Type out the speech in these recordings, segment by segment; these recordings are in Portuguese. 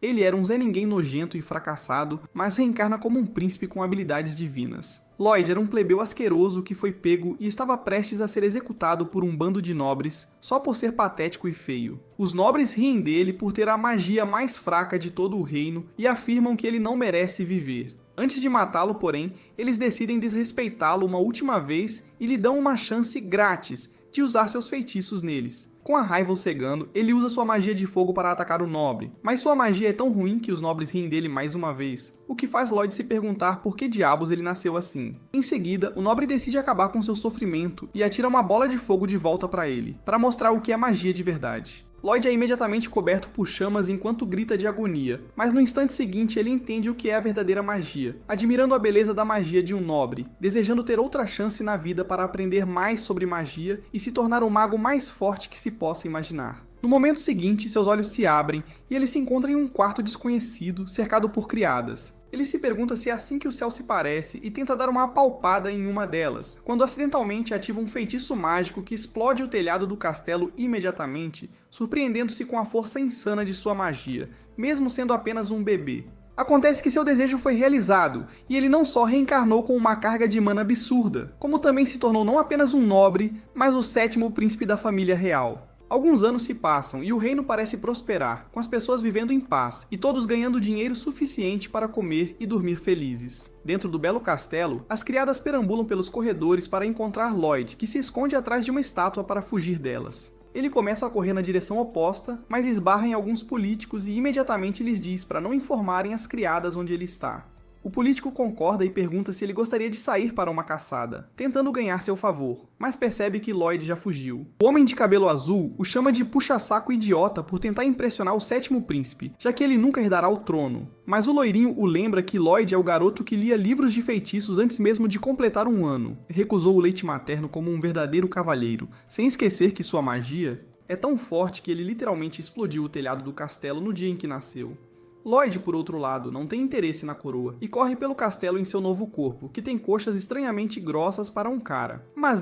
Ele era um Zé Ninguém nojento e fracassado, mas reencarna como um príncipe com habilidades divinas. Lloyd era um plebeu asqueroso que foi pego e estava prestes a ser executado por um bando de nobres, só por ser patético e feio. Os nobres riem dele por ter a magia mais fraca de todo o reino e afirmam que ele não merece viver. Antes de matá-lo, porém, eles decidem desrespeitá-lo uma última vez e lhe dão uma chance grátis de usar seus feitiços neles. Com a raiva o cegando, ele usa sua magia de fogo para atacar o nobre, mas sua magia é tão ruim que os nobres riem dele mais uma vez, o que faz Lloyd se perguntar por que diabos ele nasceu assim. Em seguida, o nobre decide acabar com seu sofrimento e atira uma bola de fogo de volta para ele, para mostrar o que é magia de verdade. Lloyd é imediatamente coberto por chamas enquanto grita de agonia, mas no instante seguinte ele entende o que é a verdadeira magia, admirando a beleza da magia de um nobre, desejando ter outra chance na vida para aprender mais sobre magia e se tornar o mago mais forte que se possa imaginar. No momento seguinte, seus olhos se abrem e ele se encontra em um quarto desconhecido, cercado por criadas. Ele se pergunta se é assim que o céu se parece e tenta dar uma apalpada em uma delas, quando acidentalmente ativa um feitiço mágico que explode o telhado do castelo imediatamente, surpreendendo-se com a força insana de sua magia, mesmo sendo apenas um bebê. Acontece que seu desejo foi realizado, e ele não só reencarnou com uma carga de mana absurda, como também se tornou não apenas um nobre, mas o 7º príncipe da família real. Alguns anos se passam e o reino parece prosperar, com as pessoas vivendo em paz e todos ganhando dinheiro suficiente para comer e dormir felizes. Dentro do belo castelo, as criadas perambulam pelos corredores para encontrar Lloyd, que se esconde atrás de uma estátua para fugir delas. Ele começa a correr na direção oposta, mas esbarra em alguns políticos e imediatamente lhes diz para não informarem as criadas onde ele está. O político concorda e pergunta se ele gostaria de sair para uma caçada, tentando ganhar seu favor, mas percebe que Lloyd já fugiu. O homem de cabelo azul o chama de puxa-saco idiota por tentar impressionar o 7º príncipe, já que ele nunca herdará o trono. Mas o loirinho o lembra que Lloyd é o garoto que lia livros de feitiços antes mesmo de completar um ano. Recusou o leite materno como um verdadeiro cavalheiro, sem esquecer que sua magia é tão forte que ele literalmente explodiu o telhado do castelo no dia em que nasceu. Lloyd, por outro lado, não tem interesse na coroa e corre pelo castelo em seu novo corpo, que tem coxas estranhamente grossas para um cara. Mas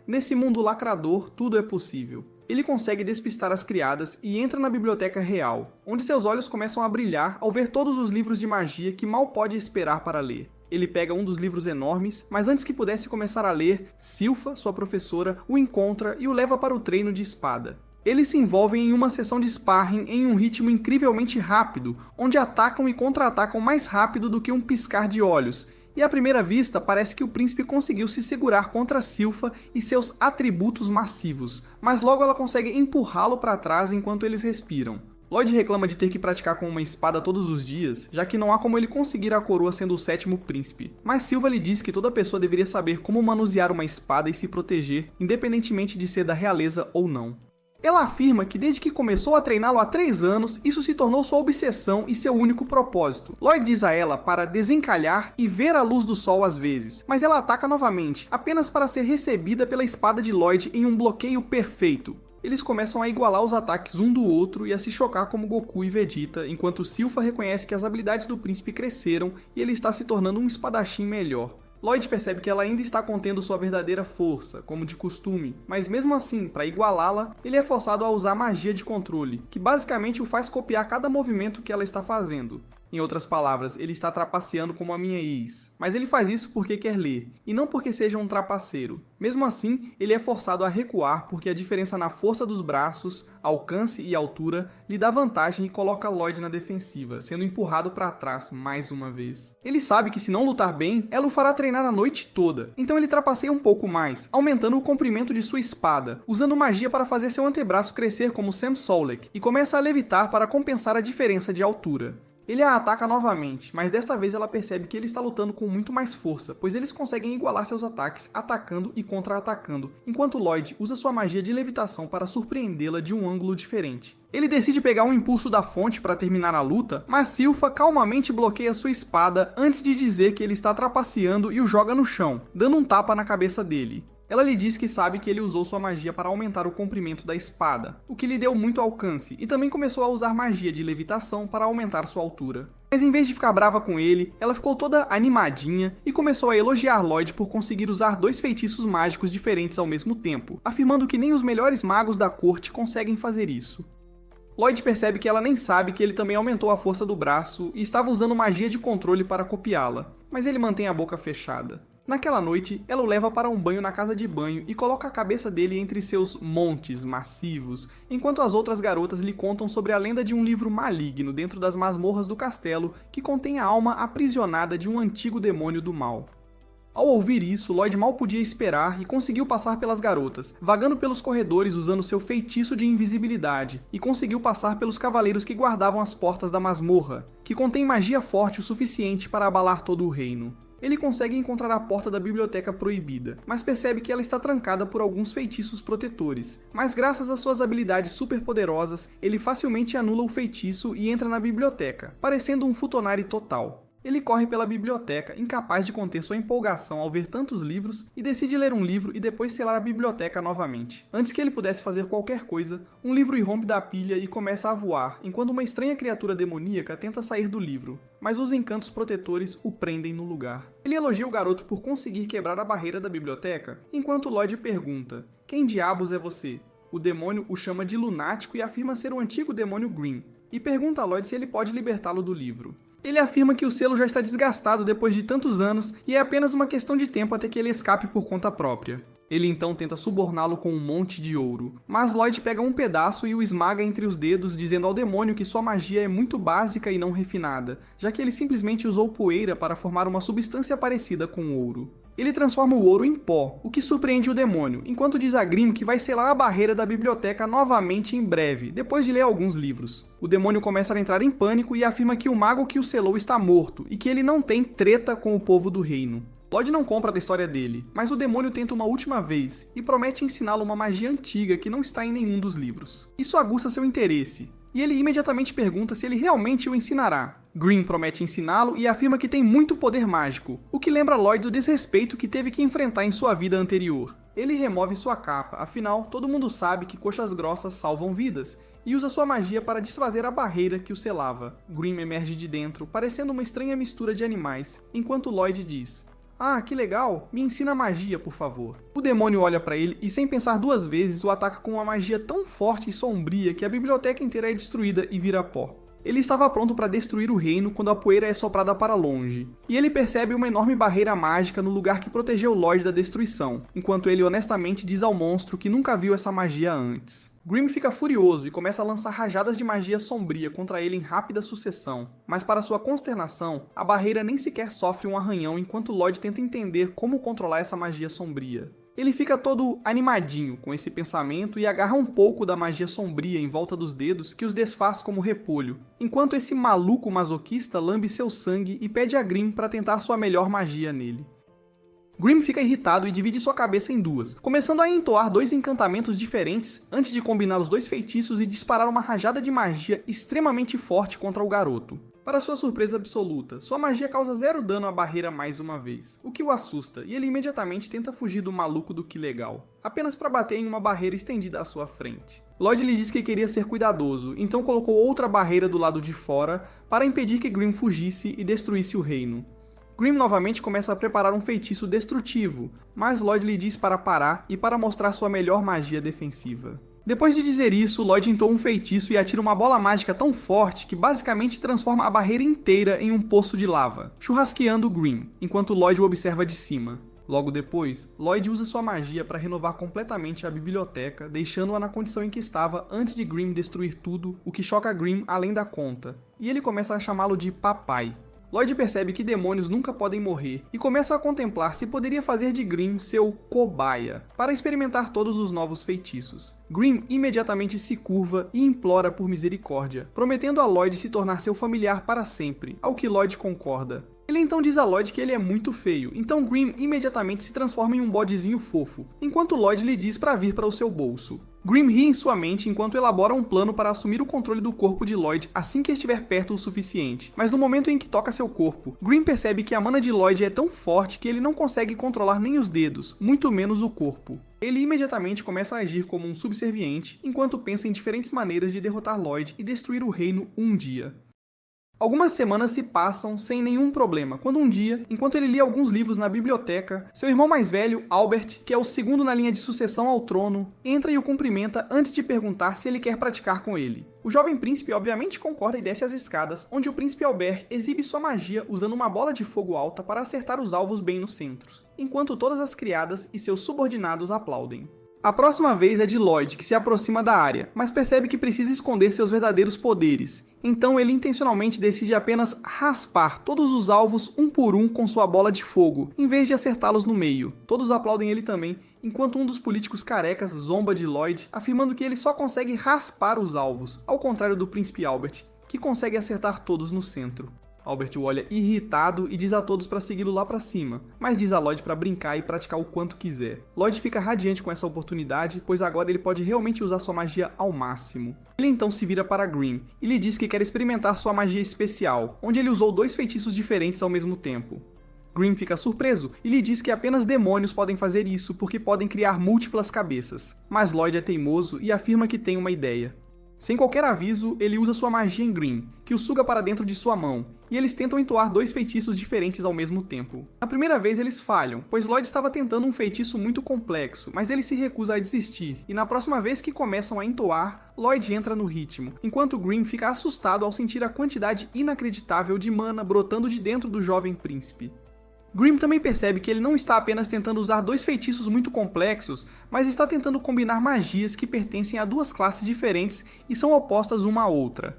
nesse mundo lacrador, tudo é possível. Ele consegue despistar as criadas e entra na biblioteca real, onde seus olhos começam a brilhar ao ver todos os livros de magia que mal pode esperar para ler. Ele pega um dos livros enormes, mas antes que pudesse começar a ler, Silpha, sua professora, o encontra e o leva para o treino de espada. Eles se envolvem em uma sessão de sparring em um ritmo incrivelmente rápido, onde atacam e contra-atacam mais rápido do que um piscar de olhos, e à primeira vista parece que o príncipe conseguiu se segurar contra Silpha e seus atributos massivos, mas logo ela consegue empurrá-lo para trás enquanto eles respiram. Lloyd reclama de ter que praticar com uma espada todos os dias, já que não há como ele conseguir a coroa sendo o 7º príncipe, mas Silpha lhe diz que toda pessoa deveria saber como manusear uma espada e se proteger, independentemente de ser da realeza ou não. Ela afirma que desde que começou a treiná-lo há 3 anos, isso se tornou sua obsessão e seu único propósito. Lloyd diz a ela para desencalhar e ver a luz do sol às vezes, mas ela ataca novamente, apenas para ser recebida pela espada de Lloyd em um bloqueio perfeito. Eles começam a igualar os ataques um do outro e a se chocar como Goku e Vegeta, enquanto Silpha reconhece que as habilidades do príncipe cresceram e ele está se tornando um espadachim melhor. Lloyd percebe que ela ainda está contendo sua verdadeira força, como de costume, mas mesmo assim, para igualá-la, ele é forçado a usar magia de controle, que basicamente o faz copiar cada movimento que ela está fazendo. Em outras palavras, ele está trapaceando como a minha ex, mas ele faz isso porque quer ler, e não porque seja um trapaceiro. Mesmo assim, ele é forçado a recuar porque a diferença na força dos braços, alcance e altura lhe dá vantagem e coloca Lloyd na defensiva, sendo empurrado para trás mais uma vez. Ele sabe que se não lutar bem, ela o fará treinar a noite toda, então ele trapaceia um pouco mais, aumentando o comprimento de sua espada, usando magia para fazer seu antebraço crescer como Sam Solek, e começa a levitar para compensar a diferença de altura. Ele a ataca novamente, mas desta vez ela percebe que ele está lutando com muito mais força, pois eles conseguem igualar seus ataques atacando e contra-atacando, enquanto Lloyd usa sua magia de levitação para surpreendê-la de um ângulo diferente. Ele decide pegar um impulso da fonte para terminar a luta, mas Silpha calmamente bloqueia sua espada antes de dizer que ele está trapaceando e o joga no chão, dando um tapa na cabeça dele. Ela lhe diz que sabe que ele usou sua magia para aumentar o comprimento da espada, o que lhe deu muito alcance, e também começou a usar magia de levitação para aumentar sua altura. Mas em vez de ficar brava com ele, ela ficou toda animadinha e começou a elogiar Lloyd por conseguir usar 2 feitiços mágicos diferentes ao mesmo tempo, afirmando que nem os melhores magos da corte conseguem fazer isso. Lloyd percebe que ela nem sabe que ele também aumentou a força do braço e estava usando magia de controle para copiá-la, mas ele mantém a boca fechada. Naquela noite, ela o leva para um banho na casa de banho e coloca a cabeça dele entre seus montes massivos, enquanto as outras garotas lhe contam sobre a lenda de um livro maligno dentro das masmorras do castelo que contém a alma aprisionada de um antigo demônio do mal. Ao ouvir isso, Lloyd mal podia esperar e conseguiu passar pelas garotas, vagando pelos corredores usando seu feitiço de invisibilidade, e conseguiu passar pelos cavaleiros que guardavam as portas da masmorra, que contém magia forte o suficiente para abalar todo o reino. Ele consegue encontrar a porta da biblioteca proibida, mas percebe que ela está trancada por alguns feitiços protetores. Mas graças às suas habilidades superpoderosas, ele facilmente anula o feitiço e entra na biblioteca, parecendo um Futonari total. Ele corre pela biblioteca, incapaz de conter sua empolgação ao ver tantos livros, e decide ler um livro e depois selar a biblioteca novamente. Antes que ele pudesse fazer qualquer coisa, um livro irrompe da pilha e começa a voar, enquanto uma estranha criatura demoníaca tenta sair do livro, mas os encantos protetores o prendem no lugar. Ele elogia o garoto por conseguir quebrar a barreira da biblioteca, enquanto Lloyd pergunta: "Quem diabos é você?" O demônio o chama de lunático e afirma ser o antigo demônio Grimm, e pergunta a Lloyd se ele pode libertá-lo do livro. Ele afirma que o selo já está desgastado depois de tantos anos e é apenas uma questão de tempo até que ele escape por conta própria. Ele então tenta suborná-lo com um monte de ouro, mas Lloyd pega um pedaço e o esmaga entre os dedos, dizendo ao demônio que sua magia é muito básica e não refinada, já que ele simplesmente usou poeira para formar uma substância parecida com ouro. Ele transforma o ouro em pó, o que surpreende o demônio, enquanto diz a Grimm que vai selar a barreira da biblioteca novamente em breve, depois de ler alguns livros. O demônio começa a entrar em pânico e afirma que o mago que o selou está morto, e que ele não tem treta com o povo do reino. Lloyd não compra da história dele, mas o demônio tenta uma última vez, e promete ensiná-lo uma magia antiga que não está em nenhum dos livros. Isso aguça seu interesse, e ele imediatamente pergunta se ele realmente o ensinará. Grimm promete ensiná-lo e afirma que tem muito poder mágico, o que lembra Lloyd do desrespeito que teve que enfrentar em sua vida anterior. Ele remove sua capa, afinal, todo mundo sabe que coxas grossas salvam vidas, e usa sua magia para desfazer a barreira que o selava. Grimm emerge de dentro, parecendo uma estranha mistura de animais, enquanto Lloyd diz: "Ah, que legal! Me ensina magia, por favor." O demônio olha para ele e, sem pensar duas vezes, o ataca com uma magia tão forte e sombria que a biblioteca inteira é destruída e vira pó. Ele estava pronto para destruir o reino quando a poeira é soprada para longe, e ele percebe uma enorme barreira mágica no lugar que protegeu Lloyd da destruição, enquanto ele honestamente diz ao monstro que nunca viu essa magia antes. Grimm fica furioso e começa a lançar rajadas de magia sombria contra ele em rápida sucessão, mas para sua consternação, a barreira nem sequer sofre um arranhão enquanto Lloyd tenta entender como controlar essa magia sombria. Ele fica todo animadinho com esse pensamento e agarra um pouco da magia sombria em volta dos dedos que os desfaz como repolho, enquanto esse maluco masoquista lambe seu sangue e pede a Grimm para tentar sua melhor magia nele. Grimm fica irritado e divide sua cabeça em duas, começando a entoar dois encantamentos diferentes antes de combinar os dois feitiços e disparar uma rajada de magia extremamente forte contra o garoto. Para sua surpresa absoluta, sua magia causa 0 dano à barreira mais uma vez, o que o assusta, e ele imediatamente tenta fugir do maluco do que legal, apenas para bater em uma barreira estendida à sua frente. Lloyd lhe disse que queria ser cuidadoso, então colocou outra barreira do lado de fora para impedir que Grimm fugisse e destruísse o reino. Grimm novamente começa a preparar um feitiço destrutivo, mas Lloyd lhe diz para parar e para mostrar sua melhor magia defensiva. Depois de dizer isso, Lloyd entoa um feitiço e atira uma bola mágica tão forte que basicamente transforma a barreira inteira em um poço de lava, churrasqueando Grimm, enquanto Lloyd o observa de cima. Logo depois, Lloyd usa sua magia para renovar completamente a biblioteca, deixando-a na condição em que estava antes de Grimm destruir tudo, o que choca Grimm além da conta, e ele começa a chamá-lo de papai. Lloyd percebe que demônios nunca podem morrer e começa a contemplar se poderia fazer de Grimm seu cobaia, para experimentar todos os novos feitiços. Grimm imediatamente se curva e implora por misericórdia, prometendo a Lloyd se tornar seu familiar para sempre, ao que Lloyd concorda. Ele então diz a Lloyd que ele é muito feio, então Grimm imediatamente se transforma em um bodezinho fofo, enquanto Lloyd lhe diz para vir para o seu bolso. Grimm ri em sua mente enquanto elabora um plano para assumir o controle do corpo de Lloyd assim que estiver perto o suficiente, mas no momento em que toca seu corpo, Grimm percebe que a mana de Lloyd é tão forte que ele não consegue controlar nem os dedos, muito menos o corpo. Ele imediatamente começa a agir como um subserviente, enquanto pensa em diferentes maneiras de derrotar Lloyd e destruir o reino um dia. Algumas semanas se passam sem nenhum problema, quando um dia, enquanto ele lia alguns livros na biblioteca, seu irmão mais velho, Albert, que é o segundo na linha de sucessão ao trono, entra e o cumprimenta antes de perguntar se ele quer praticar com ele. O jovem príncipe obviamente concorda e desce as escadas, onde o príncipe Albert exibe sua magia usando uma bola de fogo alta para acertar os alvos bem no centro, enquanto todas as criadas e seus subordinados aplaudem. A próxima vez é de Lloyd, que se aproxima da área, mas percebe que precisa esconder seus verdadeiros poderes. Então ele intencionalmente decide apenas raspar todos os alvos um por um com sua bola de fogo, em vez de acertá-los no meio. Todos aplaudem ele também, enquanto um dos políticos carecas zomba de Lloyd, afirmando que ele só consegue raspar os alvos, ao contrário do príncipe Albert, que consegue acertar todos no centro. Albert o olha irritado e diz a todos para segui-lo lá para cima, mas diz a Lloyd para brincar e praticar o quanto quiser. Lloyd fica radiante com essa oportunidade, pois agora ele pode realmente usar sua magia ao máximo. Ele então se vira para Grimm e lhe diz que quer experimentar sua magia especial, onde ele usou 2 feitiços diferentes ao mesmo tempo. Grimm fica surpreso e lhe diz que apenas demônios podem fazer isso porque podem criar múltiplas cabeças, mas Lloyd é teimoso e afirma que tem uma ideia. Sem qualquer aviso, ele usa sua magia em Grimm, que o suga para dentro de sua mão, e eles tentam entoar 2 feitiços diferentes ao mesmo tempo. Na primeira vez eles falham, pois Lloyd estava tentando um feitiço muito complexo, mas ele se recusa a desistir, e na próxima vez que começam a entoar, Lloyd entra no ritmo, enquanto Grimm fica assustado ao sentir a quantidade inacreditável de mana brotando de dentro do jovem príncipe. Grimm também percebe que ele não está apenas tentando usar 2 feitiços muito complexos, mas está tentando combinar magias que pertencem a 2 classes diferentes e são opostas uma à outra.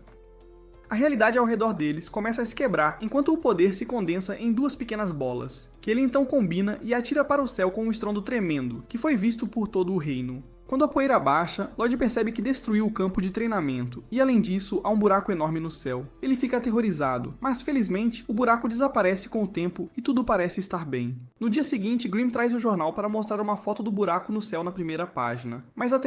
A realidade ao redor deles começa a se quebrar enquanto o poder se condensa em 2 pequenas bolas, que ele então combina e atira para o céu com um estrondo tremendo, que foi visto por todo o reino. Quando a poeira baixa, Lloyd percebe que destruiu o campo de treinamento, e além disso, há um buraco enorme no céu. Ele fica aterrorizado, mas felizmente, o buraco desaparece com o tempo e tudo parece estar bem. No dia seguinte, Grimm traz o jornal para mostrar uma foto do buraco no céu na primeira página. Mas a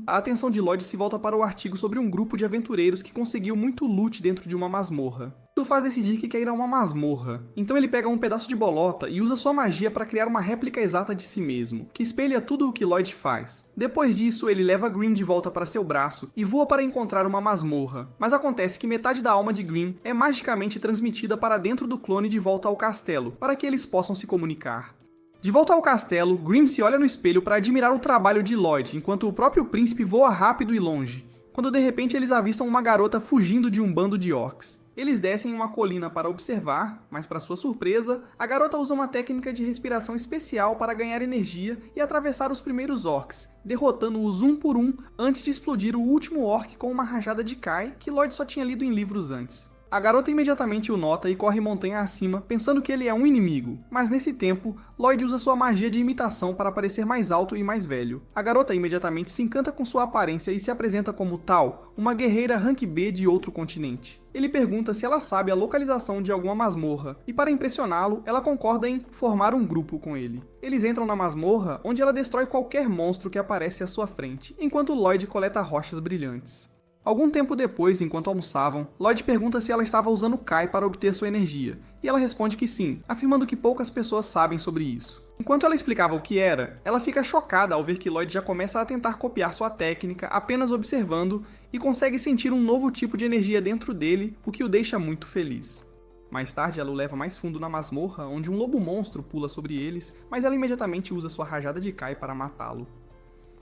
atenção de Lloyd se volta para o artigo sobre um grupo de aventureiros que conseguiu muito loot dentro de uma masmorra. Isso faz decidir que quer ir a uma masmorra. Então ele pega um pedaço de bolota e usa sua magia para criar uma réplica exata de si mesmo, que espelha tudo o que Lloyd faz. Depois disso, ele leva Grimm de volta para seu braço e voa para encontrar uma masmorra. Mas acontece que metade da alma de Grimm é magicamente transmitida para dentro do clone de volta ao castelo, para que eles possam se comunicar. De volta ao castelo, Grimm se olha no espelho para admirar o trabalho de Lloyd, enquanto o próprio príncipe voa rápido e longe, quando de repente eles avistam uma garota fugindo de um bando de orcs. Eles descem uma colina para observar, mas para sua surpresa, a garota usa uma técnica de respiração especial para ganhar energia e atravessar os primeiros orcs, derrotando-os um por um antes de explodir o último orc com uma rajada de Kai que Lloyd só tinha lido em livros antes. A garota imediatamente o nota e corre montanha acima, pensando que ele é um inimigo, mas nesse tempo, Lloyd usa sua magia de imitação para parecer mais alto e mais velho. A garota imediatamente se encanta com sua aparência e se apresenta como Tal, uma guerreira rank B de outro continente. Ele pergunta se ela sabe a localização de alguma masmorra, e para impressioná-lo, ela concorda em formar um grupo com ele. Eles entram na masmorra, onde ela destrói qualquer monstro que aparece à sua frente, enquanto Lloyd coleta rochas brilhantes. Algum tempo depois, enquanto almoçavam, Lloyd pergunta se ela estava usando Kai para obter sua energia, e ela responde que sim, afirmando que poucas pessoas sabem sobre isso. Enquanto ela explicava o que era, ela fica chocada ao ver que Lloyd já começa a tentar copiar sua técnica apenas observando e consegue sentir um novo tipo de energia dentro dele, o que o deixa muito feliz. Mais tarde, ela o leva mais fundo na masmorra, onde um lobo-monstro pula sobre eles, mas ela imediatamente usa sua rajada de Kai para matá-lo.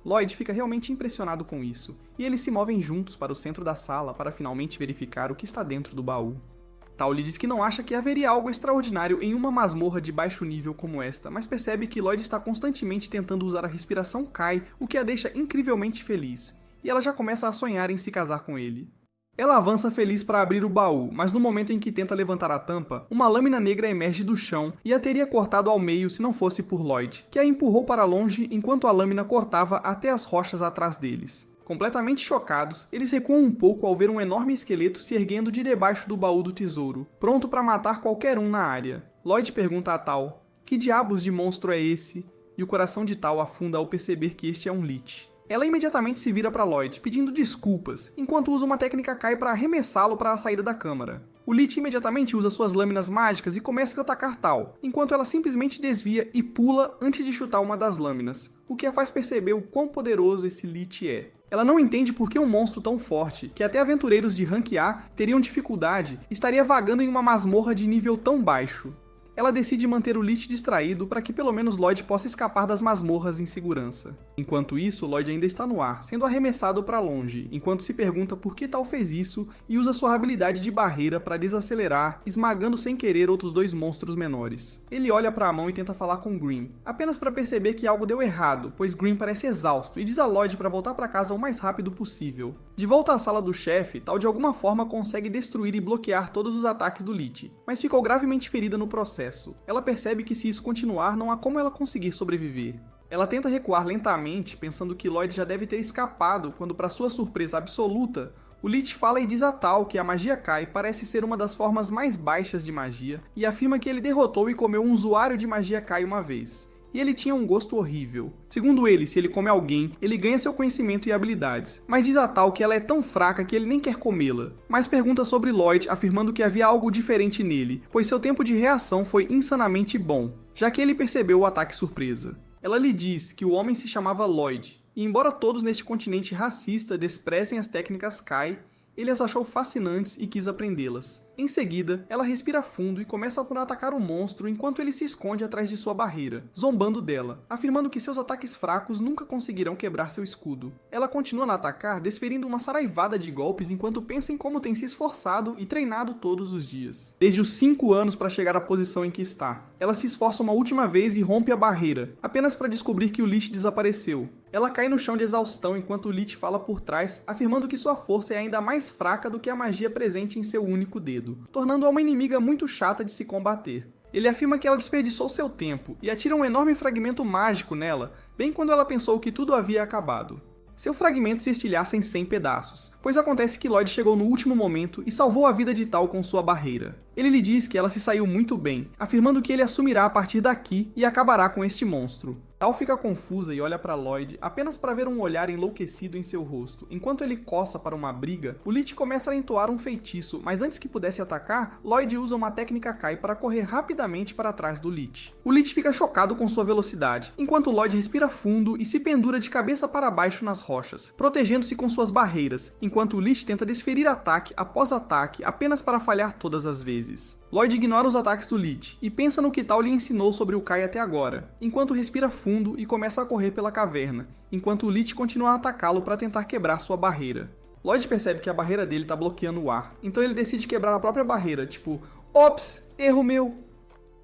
Lloyd fica realmente impressionado com isso, e eles se movem juntos para o centro da sala para finalmente verificar o que está dentro do baú. Tal lhe diz que não acha que haveria algo extraordinário em uma masmorra de baixo nível como esta, mas percebe que Lloyd está constantemente tentando usar a respiração Kai, o que a deixa incrivelmente feliz, e ela já começa a sonhar em se casar com ele. Ela avança feliz para abrir o baú, mas no momento em que tenta levantar a tampa, uma lâmina negra emerge do chão e a teria cortado ao meio se não fosse por Lloyd, que a empurrou para longe enquanto a lâmina cortava até as rochas atrás deles. Completamente chocados, eles recuam um pouco ao ver um enorme esqueleto se erguendo de debaixo do baú do tesouro, pronto para matar qualquer um na área. Lloyd pergunta a Tal, que diabos de monstro é esse? E o coração de Tal afunda ao perceber que este é um Lich. Ela imediatamente se vira para Lloyd, pedindo desculpas, enquanto usa uma técnica Kai para arremessá-lo para a saída da câmara. O Lich imediatamente usa suas lâminas mágicas e começa a atacar Tal, enquanto ela simplesmente desvia e pula antes de chutar uma das lâminas, o que a faz perceber o quão poderoso esse Lich é. Ela não entende por que um monstro tão forte, que até aventureiros de rank A teriam dificuldade, estaria vagando em uma masmorra de nível tão baixo. Ela decide manter o Lich distraído para que pelo menos Lloyd possa escapar das masmorras em segurança. Enquanto isso, Lloyd ainda está no ar, sendo arremessado para longe, enquanto se pergunta por que Tal fez isso e usa sua habilidade de barreira para desacelerar, esmagando sem querer outros dois monstros menores. Ele olha para a mão e tenta falar com Grimm, apenas para perceber que algo deu errado, pois Grimm parece exausto e diz a Lloyd para voltar para casa o mais rápido possível. De volta à sala do chefe, Tal de alguma forma consegue destruir e bloquear todos os ataques do Lich, mas ficou gravemente ferida no processo. Ela percebe que se isso continuar, não há como ela conseguir sobreviver. Ela tenta recuar lentamente, pensando que Lloyd já deve ter escapado, quando para sua surpresa absoluta, o Lich fala e diz a Tal que a magia Kai parece ser uma das formas mais baixas de magia, e afirma que ele derrotou e comeu um usuário de magia Kai uma vez. E ele tinha um gosto horrível. Segundo ele, se ele come alguém, ele ganha seu conhecimento e habilidades, mas diz a Tal que ela é tão fraca que ele nem quer comê-la. Mas pergunta sobre Lloyd, afirmando que havia algo diferente nele, pois seu tempo de reação foi insanamente bom, já que ele percebeu o ataque surpresa. Ela lhe diz que o homem se chamava Lloyd, e embora todos neste continente racista desprezem as técnicas Kai, ele as achou fascinantes e quis aprendê-las. Em seguida, ela respira fundo e começa por atacar o monstro enquanto ele se esconde atrás de sua barreira, zombando dela, afirmando que seus ataques fracos nunca conseguirão quebrar seu escudo. Ela continua a atacar, desferindo uma saraivada de golpes enquanto pensa em como tem se esforçado e treinado todos os dias, desde os 5 anos para chegar à posição em que está. Ela se esforça uma última vez e rompe a barreira, apenas para descobrir que o Lich desapareceu. Ela cai no chão de exaustão enquanto o Lich fala por trás, afirmando que sua força é ainda mais fraca do que a magia presente em seu único dedo, tornando-a uma inimiga muito chata de se combater. Ele afirma que ela desperdiçou seu tempo e atira um enorme fragmento mágico nela, bem quando ela pensou que tudo havia acabado. Seu fragmento se estilhaça em 100 pedaços, pois acontece que Lloyd chegou no último momento e salvou a vida de Tal com sua barreira. Ele lhe diz que ela se saiu muito bem, afirmando que ele assumirá a partir daqui e acabará com este monstro. Tal fica confusa e olha para Lloyd apenas para ver um olhar enlouquecido em seu rosto. Enquanto ele coça para uma briga, o Lich começa a entoar um feitiço, mas antes que pudesse atacar, Lloyd usa uma técnica Kai para correr rapidamente para trás do Lich. O Lich fica chocado com sua velocidade, enquanto Lloyd respira fundo e se pendura de cabeça para baixo nas rochas, protegendo-se com suas barreiras, enquanto o Lich tenta desferir ataque após ataque apenas para falhar todas as vezes. Lloyd ignora os ataques do Lich e pensa no que Tal lhe ensinou sobre o Kai até agora, enquanto respira fundo e começa a correr pela caverna, enquanto o Lich continua a atacá-lo para tentar quebrar sua barreira. Lloyd percebe que a barreira dele está bloqueando o ar, então ele decide quebrar a própria barreira, tipo, ops, erro meu.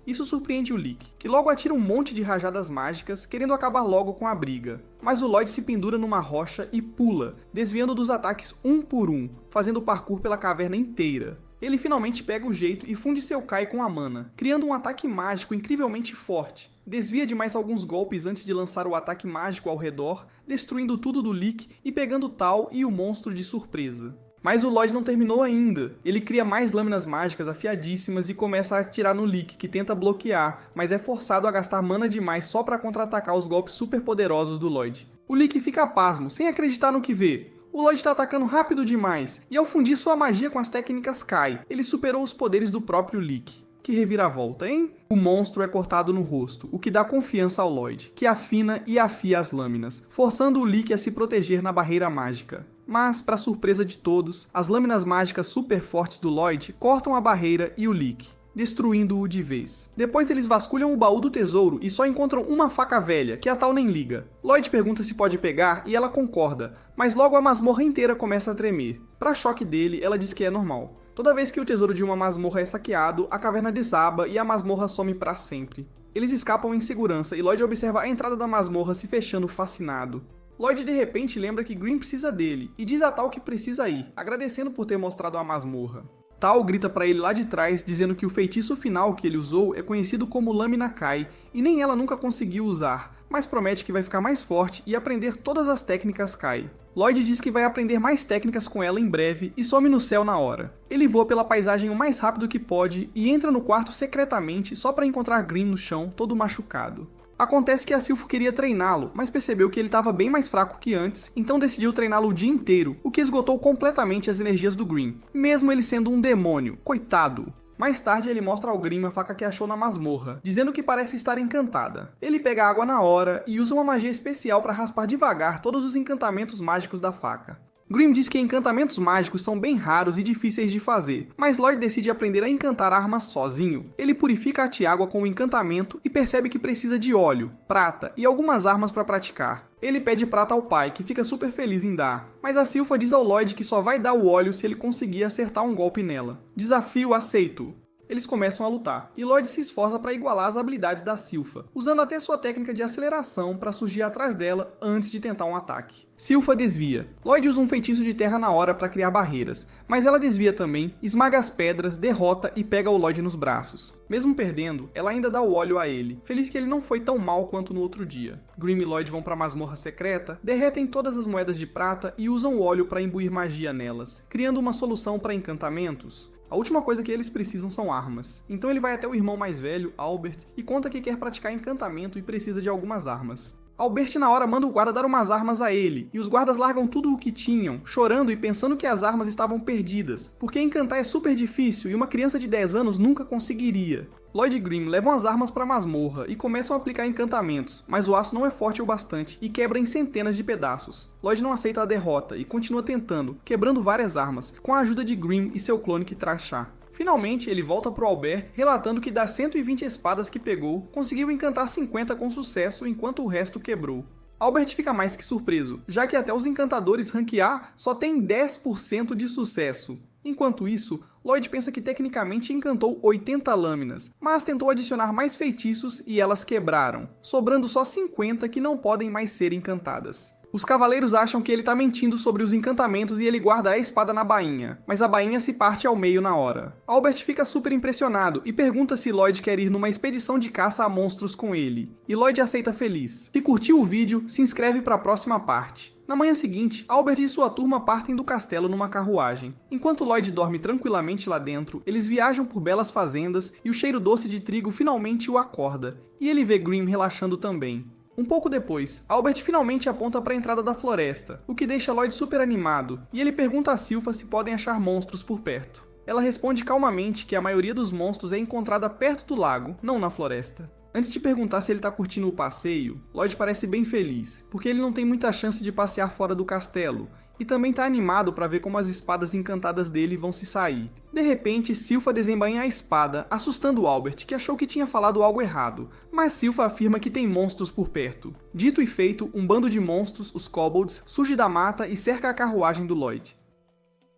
Isso surpreende o Lich, que logo atira um monte de rajadas mágicas, querendo acabar logo com a briga. Mas o Lloyd se pendura numa rocha e pula, desviando dos ataques um por um, fazendo parkour pela caverna inteira. Ele finalmente pega o jeito e funde seu Kai com a mana, criando um ataque mágico incrivelmente forte. Desvia de mais alguns golpes antes de lançar o ataque mágico ao redor, destruindo tudo do Lich e pegando Tal e o monstro de surpresa. Mas o Lloyd não terminou ainda. Ele cria mais lâminas mágicas afiadíssimas e começa a atirar no Lich, que tenta bloquear, mas é forçado a gastar mana demais só para contra-atacar os golpes super poderosos do Lloyd. O Lich fica pasmo, sem acreditar no que vê. O Lloyd está atacando rápido demais, e ao fundir sua magia com as técnicas Kai, ele superou os poderes do próprio Lich. Que reviravolta, hein? O monstro é cortado no rosto, o que dá confiança ao Lloyd, que afina e afia as lâminas, forçando o Lich a se proteger na barreira mágica. Mas, para surpresa de todos, as lâminas mágicas super fortes do Lloyd cortam a barreira e o Lich, destruindo-o de vez. Depois eles vasculham o baú do tesouro e só encontram uma faca velha, que a Tal nem liga. Lloyd pergunta se pode pegar e ela concorda, mas logo a masmorra inteira começa a tremer. Para choque dele, ela diz que é normal. Toda vez que o tesouro de uma masmorra é saqueado, a caverna desaba e a masmorra some para sempre. Eles escapam em segurança e Lloyd observa a entrada da masmorra se fechando fascinado. Lloyd de repente lembra que Grimm precisa dele e diz a Tal que precisa ir, agradecendo por ter mostrado a masmorra. Tal grita para ele lá de trás, dizendo que o feitiço final que ele usou é conhecido como Lâmina Kai, e nem ela nunca conseguiu usar, mas promete que vai ficar mais forte e aprender todas as técnicas Kai. Lloyd diz que vai aprender mais técnicas com ela em breve e some no céu na hora. Ele voa pela paisagem o mais rápido que pode e entra no quarto secretamente só para encontrar Grimm no chão, todo machucado. Acontece que a Silpho queria treiná-lo, mas percebeu que ele estava bem mais fraco que antes, então decidiu treiná-lo o dia inteiro, o que esgotou completamente as energias do Grimm, mesmo ele sendo um demônio, coitado. Mais tarde ele mostra ao Grimm a faca que achou na masmorra, dizendo que parece estar encantada. Ele pega água na hora e usa uma magia especial para raspar devagar todos os encantamentos mágicos da faca. Grimm diz que encantamentos mágicos são bem raros e difíceis de fazer, mas Lloyd decide aprender a encantar armas sozinho. Ele purifica a Tiágua com o encantamento e percebe que precisa de óleo, prata e algumas armas para praticar. Ele pede prata ao pai, que fica super feliz em dar, mas a Silpha diz ao Lloyd que só vai dar o óleo se ele conseguir acertar um golpe nela. Desafio aceito. Eles começam a lutar, e Lloyd se esforça para igualar as habilidades da Silpha, usando até sua técnica de aceleração para surgir atrás dela antes de tentar um ataque. Silpha desvia. Lloyd usa um feitiço de terra na hora para criar barreiras, mas ela desvia também, esmaga as pedras, derrota e pega o Lloyd nos braços. Mesmo perdendo, ela ainda dá o óleo a ele, feliz que ele não foi tão mal quanto no outro dia. Grimm e Lloyd vão para a masmorra secreta, derretem todas as moedas de prata e usam o óleo para imbuir magia nelas, criando uma solução para encantamentos. A última coisa que eles precisam são armas. Então ele vai até o irmão mais velho, Albert, e conta que quer praticar encantamento e precisa de algumas armas. Albert na hora manda o guarda dar umas armas a ele, e os guardas largam tudo o que tinham, chorando e pensando que as armas estavam perdidas, porque encantar é super difícil e uma criança de 10 anos nunca conseguiria. Lloyd e Grimm levam as armas para a masmorra e começam a aplicar encantamentos, mas o aço não é forte o bastante e quebra em centenas de pedaços. Lloyd não aceita a derrota e continua tentando, quebrando várias armas, com a ajuda de Grimm e seu clone que traz chá. Finalmente, ele volta pro Albert, relatando que das 120 espadas que pegou, conseguiu encantar 50 com sucesso, enquanto o resto quebrou. Albert fica mais que surpreso, já que até os encantadores rank A só tem 10% de sucesso. Enquanto isso, Lloyd pensa que tecnicamente encantou 80 lâminas, mas tentou adicionar mais feitiços e elas quebraram, sobrando só 50 que não podem mais ser encantadas. Os cavaleiros acham que ele está mentindo sobre os encantamentos e ele guarda a espada na bainha, mas a bainha se parte ao meio na hora. Albert fica super impressionado e pergunta se Lloyd quer ir numa expedição de caça a monstros com ele, e Lloyd aceita feliz. Se curtiu o vídeo, se inscreve para a próxima parte. Na manhã seguinte, Albert e sua turma partem do castelo numa carruagem. Enquanto Lloyd dorme tranquilamente lá dentro, eles viajam por belas fazendas e o cheiro doce de trigo finalmente o acorda, e ele vê Grimm relaxando também. Um pouco depois, Albert finalmente aponta para a entrada da floresta, o que deixa Lloyd super animado, e ele pergunta a Silpha se podem achar monstros por perto. Ela responde calmamente que a maioria dos monstros é encontrada perto do lago, não na floresta. Antes de perguntar se ele está curtindo o passeio, Lloyd parece bem feliz, porque ele não tem muita chance de passear fora do castelo, e também está animado para ver como as espadas encantadas dele vão se sair. De repente, Silpha desembainha a espada, assustando Albert, que achou que tinha falado algo errado, mas Silpha afirma que tem monstros por perto. Dito e feito, um bando de monstros, os kobolds, surge da mata e cerca a carruagem do Lloyd.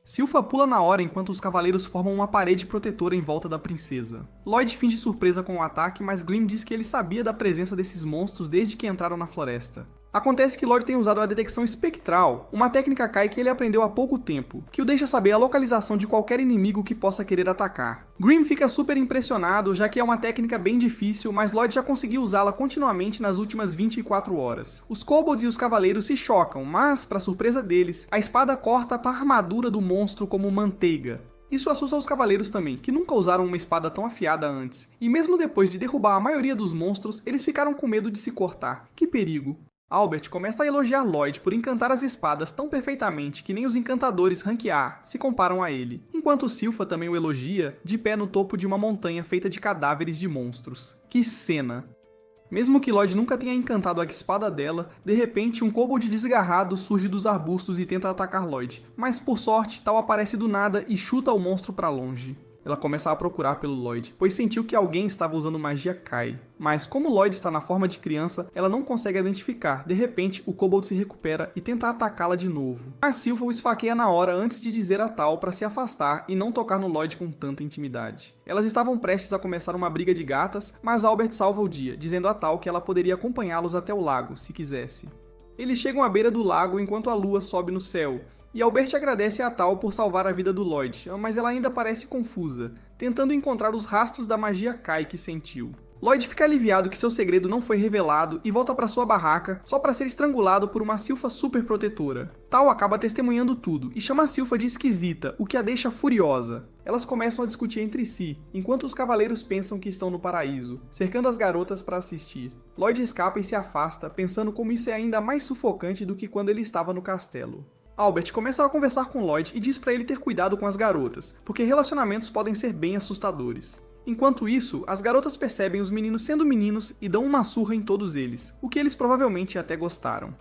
Silpha pula na hora enquanto os cavaleiros formam uma parede protetora em volta da princesa. Lloyd finge surpresa com o ataque, mas Grimm diz que ele sabia da presença desses monstros desde que entraram na floresta. Acontece que Lloyd tem usado a detecção espectral, uma técnica Kai que ele aprendeu há pouco tempo, que o deixa saber a localização de qualquer inimigo que possa querer atacar. Grimm fica super impressionado, já que é uma técnica bem difícil, mas Lloyd já conseguiu usá-la continuamente nas últimas 24 horas. Os kobolds e os cavaleiros se chocam, mas, para surpresa deles, a espada corta a armadura do monstro como manteiga. Isso assusta os cavaleiros também, que nunca usaram uma espada tão afiada antes, e mesmo depois de derrubar a maioria dos monstros, eles ficaram com medo de se cortar. Que perigo! Albert começa a elogiar Lloyd por encantar as espadas tão perfeitamente que nem os encantadores rank A se comparam a ele, enquanto Silpha também o elogia, de pé no topo de uma montanha feita de cadáveres de monstros. Que cena! Mesmo que Lloyd nunca tenha encantado a espada dela, de repente um kobold desgarrado surge dos arbustos e tenta atacar Lloyd, mas por sorte tal aparece do nada e chuta o monstro para longe. Ela começa a procurar pelo Lloyd, pois sentiu que alguém estava usando magia Kai. Mas como Lloyd está na forma de criança, ela não consegue identificar. De repente, o kobold se recupera e tenta atacá-la de novo. Mas Silpha o esfaqueia na hora antes de dizer a Tal para se afastar e não tocar no Lloyd com tanta intimidade. Elas estavam prestes a começar uma briga de gatas, mas Albert salva o dia, dizendo a Tal que ela poderia acompanhá-los até o lago, se quisesse. Eles chegam à beira do lago enquanto a lua sobe no céu, e Albert agradece a Tal por salvar a vida do Lloyd, mas ela ainda parece confusa, tentando encontrar os rastros da magia Kai que sentiu. Lloyd fica aliviado que seu segredo não foi revelado e volta para sua barraca só para ser estrangulado por uma Silpha super protetora. Tal acaba testemunhando tudo e chama a Silpha de esquisita, o que a deixa furiosa. Elas começam a discutir entre si, enquanto os cavaleiros pensam que estão no paraíso, cercando as garotas para assistir. Lloyd escapa e se afasta, pensando como isso é ainda mais sufocante do que quando ele estava no castelo. Albert começa a conversar com Lloyd e diz para ele ter cuidado com as garotas, porque relacionamentos podem ser bem assustadores. Enquanto isso, as garotas percebem os meninos sendo meninos e dão uma surra em todos eles, o que eles provavelmente até gostaram.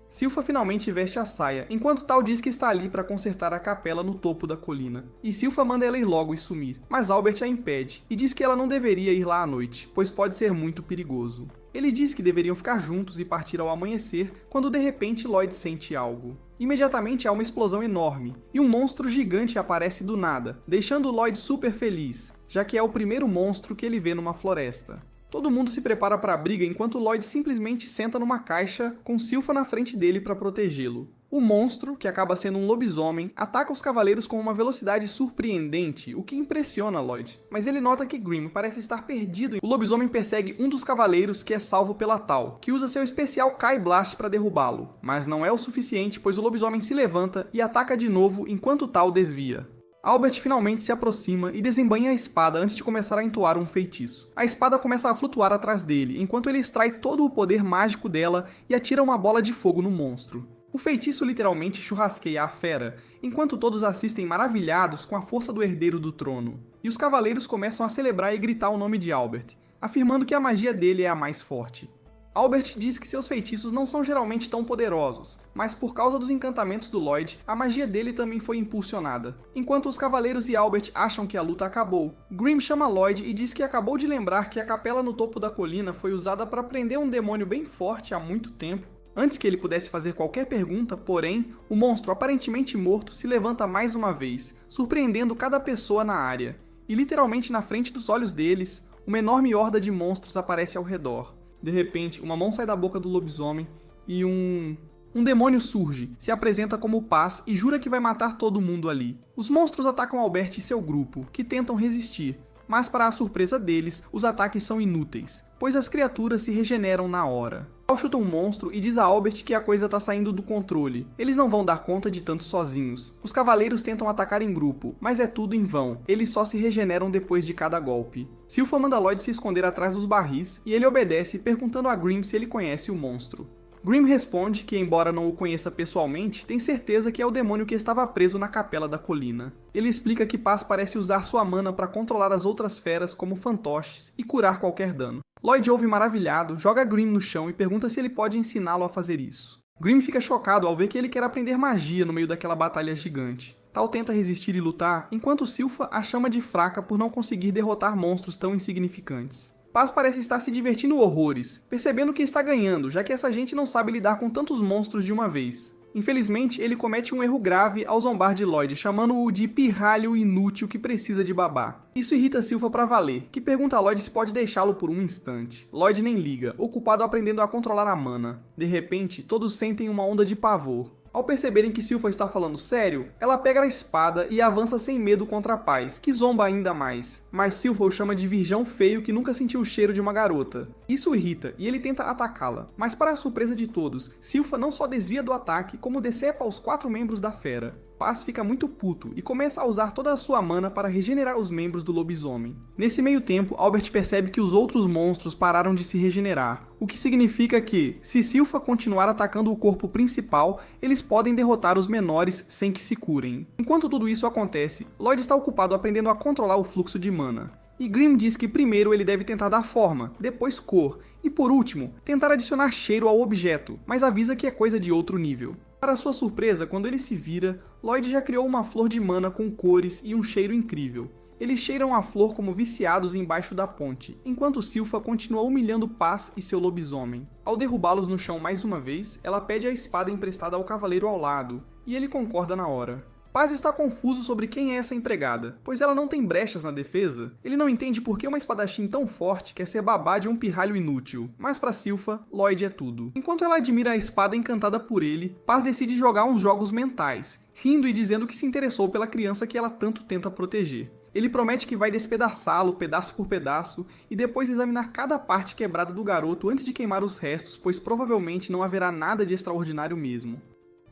Silpha finalmente veste a saia, enquanto Tal diz que está ali para consertar a capela no topo da colina. E Silpha manda ela ir logo e sumir, mas Albert a impede e diz que ela não deveria ir lá à noite, pois pode ser muito perigoso. Ele diz que deveriam ficar juntos e partir ao amanhecer, quando de repente Lloyd sente algo. Imediatamente há uma explosão enorme, e um monstro gigante aparece do nada, deixando Lloyd super feliz, já que é o primeiro monstro que ele vê numa floresta. Todo mundo se prepara para a briga enquanto Lloyd simplesmente senta numa caixa com Silpha na frente dele para protegê-lo. O monstro, que acaba sendo um lobisomem, ataca os cavaleiros com uma velocidade surpreendente, o que impressiona Lloyd. Mas ele nota que Grimm parece estar perdido. O lobisomem persegue um dos cavaleiros que é salvo pela Tal, que usa seu especial Kai Blast para derrubá-lo. Mas não é o suficiente, pois o lobisomem se levanta e ataca de novo enquanto Tal desvia. Albert finalmente se aproxima e desembainha a espada antes de começar a entoar um feitiço. A espada começa a flutuar atrás dele, enquanto ele extrai todo o poder mágico dela e atira uma bola de fogo no monstro. O feitiço literalmente churrasqueia a fera, enquanto todos assistem maravilhados com a força do herdeiro do trono. E os cavaleiros começam a celebrar e gritar o nome de Albert, afirmando que a magia dele é a mais forte. Albert diz que seus feitiços não são geralmente tão poderosos, mas por causa dos encantamentos do Lloyd, a magia dele também foi impulsionada. Enquanto os cavaleiros e Albert acham que a luta acabou, Grimm chama Lloyd e diz que acabou de lembrar que a capela no topo da colina foi usada para prender um demônio bem forte há muito tempo. Antes que ele pudesse fazer qualquer pergunta, porém, o monstro aparentemente morto se levanta mais uma vez, surpreendendo cada pessoa na área. E literalmente na frente dos olhos deles, uma enorme horda de monstros aparece ao redor. De repente, uma mão sai da boca do lobisomem e um demônio surge, se apresenta como Paz e jura que vai matar todo mundo ali. Os monstros atacam Albert e seu grupo, que tentam resistir, mas para a surpresa deles, os ataques são inúteis, pois as criaturas se regeneram na hora. Tal chuta um monstro e diz a Albert que a coisa tá saindo do controle. Eles não vão dar conta de tanto sozinhos. Os cavaleiros tentam atacar em grupo, mas é tudo em vão. Eles só se regeneram depois de cada golpe. Silpha manda Lloyd se esconder atrás dos barris e ele obedece, perguntando a Grimm se ele conhece o monstro. Grimm responde que, embora não o conheça pessoalmente, tem certeza que é o demônio que estava preso na capela da colina. Ele explica que Paz parece usar sua mana para controlar as outras feras como fantoches e curar qualquer dano. Lloyd ouve maravilhado, joga Grimm no chão e pergunta se ele pode ensiná-lo a fazer isso. Grimm fica chocado ao ver que ele quer aprender magia no meio daquela batalha gigante. Tal tenta resistir e lutar, enquanto Silpha a chama de fraca por não conseguir derrotar monstros tão insignificantes. Paz parece estar se divertindo horrores, percebendo que está ganhando, já que essa gente não sabe lidar com tantos monstros de uma vez. Infelizmente, ele comete um erro grave ao zombar de Lloyd, chamando-o de pirralho inútil que precisa de babá. Isso irrita Silpha pra valer, que pergunta a Lloyd se pode deixá-lo por um instante. Lloyd nem liga, ocupado aprendendo a controlar a mana. De repente, todos sentem uma onda de pavor. Ao perceberem que Silpha está falando sério, ela pega a espada e avança sem medo contra Paz, que zomba ainda mais. Mas Silpha o chama de virgão feio que nunca sentiu o cheiro de uma garota. Isso o irrita e ele tenta atacá-la, mas para a surpresa de todos, Silpha não só desvia do ataque, como decepa os 4 membros da fera. Paz fica muito puto e começa a usar toda a sua mana para regenerar os membros do lobisomem. Nesse meio tempo, Albert percebe que os outros monstros pararam de se regenerar, o que significa que, se Silpha continuar atacando o corpo principal, eles podem derrotar os menores sem que se curem. Enquanto tudo isso acontece, Lloyd está ocupado aprendendo a controlar o fluxo de mana. E Grimm diz que primeiro ele deve tentar dar forma, depois cor, e por último, tentar adicionar cheiro ao objeto, mas avisa que é coisa de outro nível. Para sua surpresa, quando ele se vira, Lloyd já criou uma flor de mana com cores e um cheiro incrível. Eles cheiram a flor como viciados embaixo da ponte, enquanto Silpha continua humilhando Paz e seu lobisomem. Ao derrubá-los no chão mais uma vez, ela pede a espada emprestada ao cavaleiro ao lado, e ele concorda na hora. Paz está confuso sobre quem é essa empregada, pois ela não tem brechas na defesa. Ele não entende por que uma espadachim tão forte quer ser babá de um pirralho inútil, mas para Silpha, Lloyd é tudo. Enquanto ela admira a espada encantada por ele, Paz decide jogar uns jogos mentais, rindo e dizendo que se interessou pela criança que ela tanto tenta proteger. Ele promete que vai despedaçá-lo pedaço por pedaço e depois examinar cada parte quebrada do garoto antes de queimar os restos, pois provavelmente não haverá nada de extraordinário mesmo.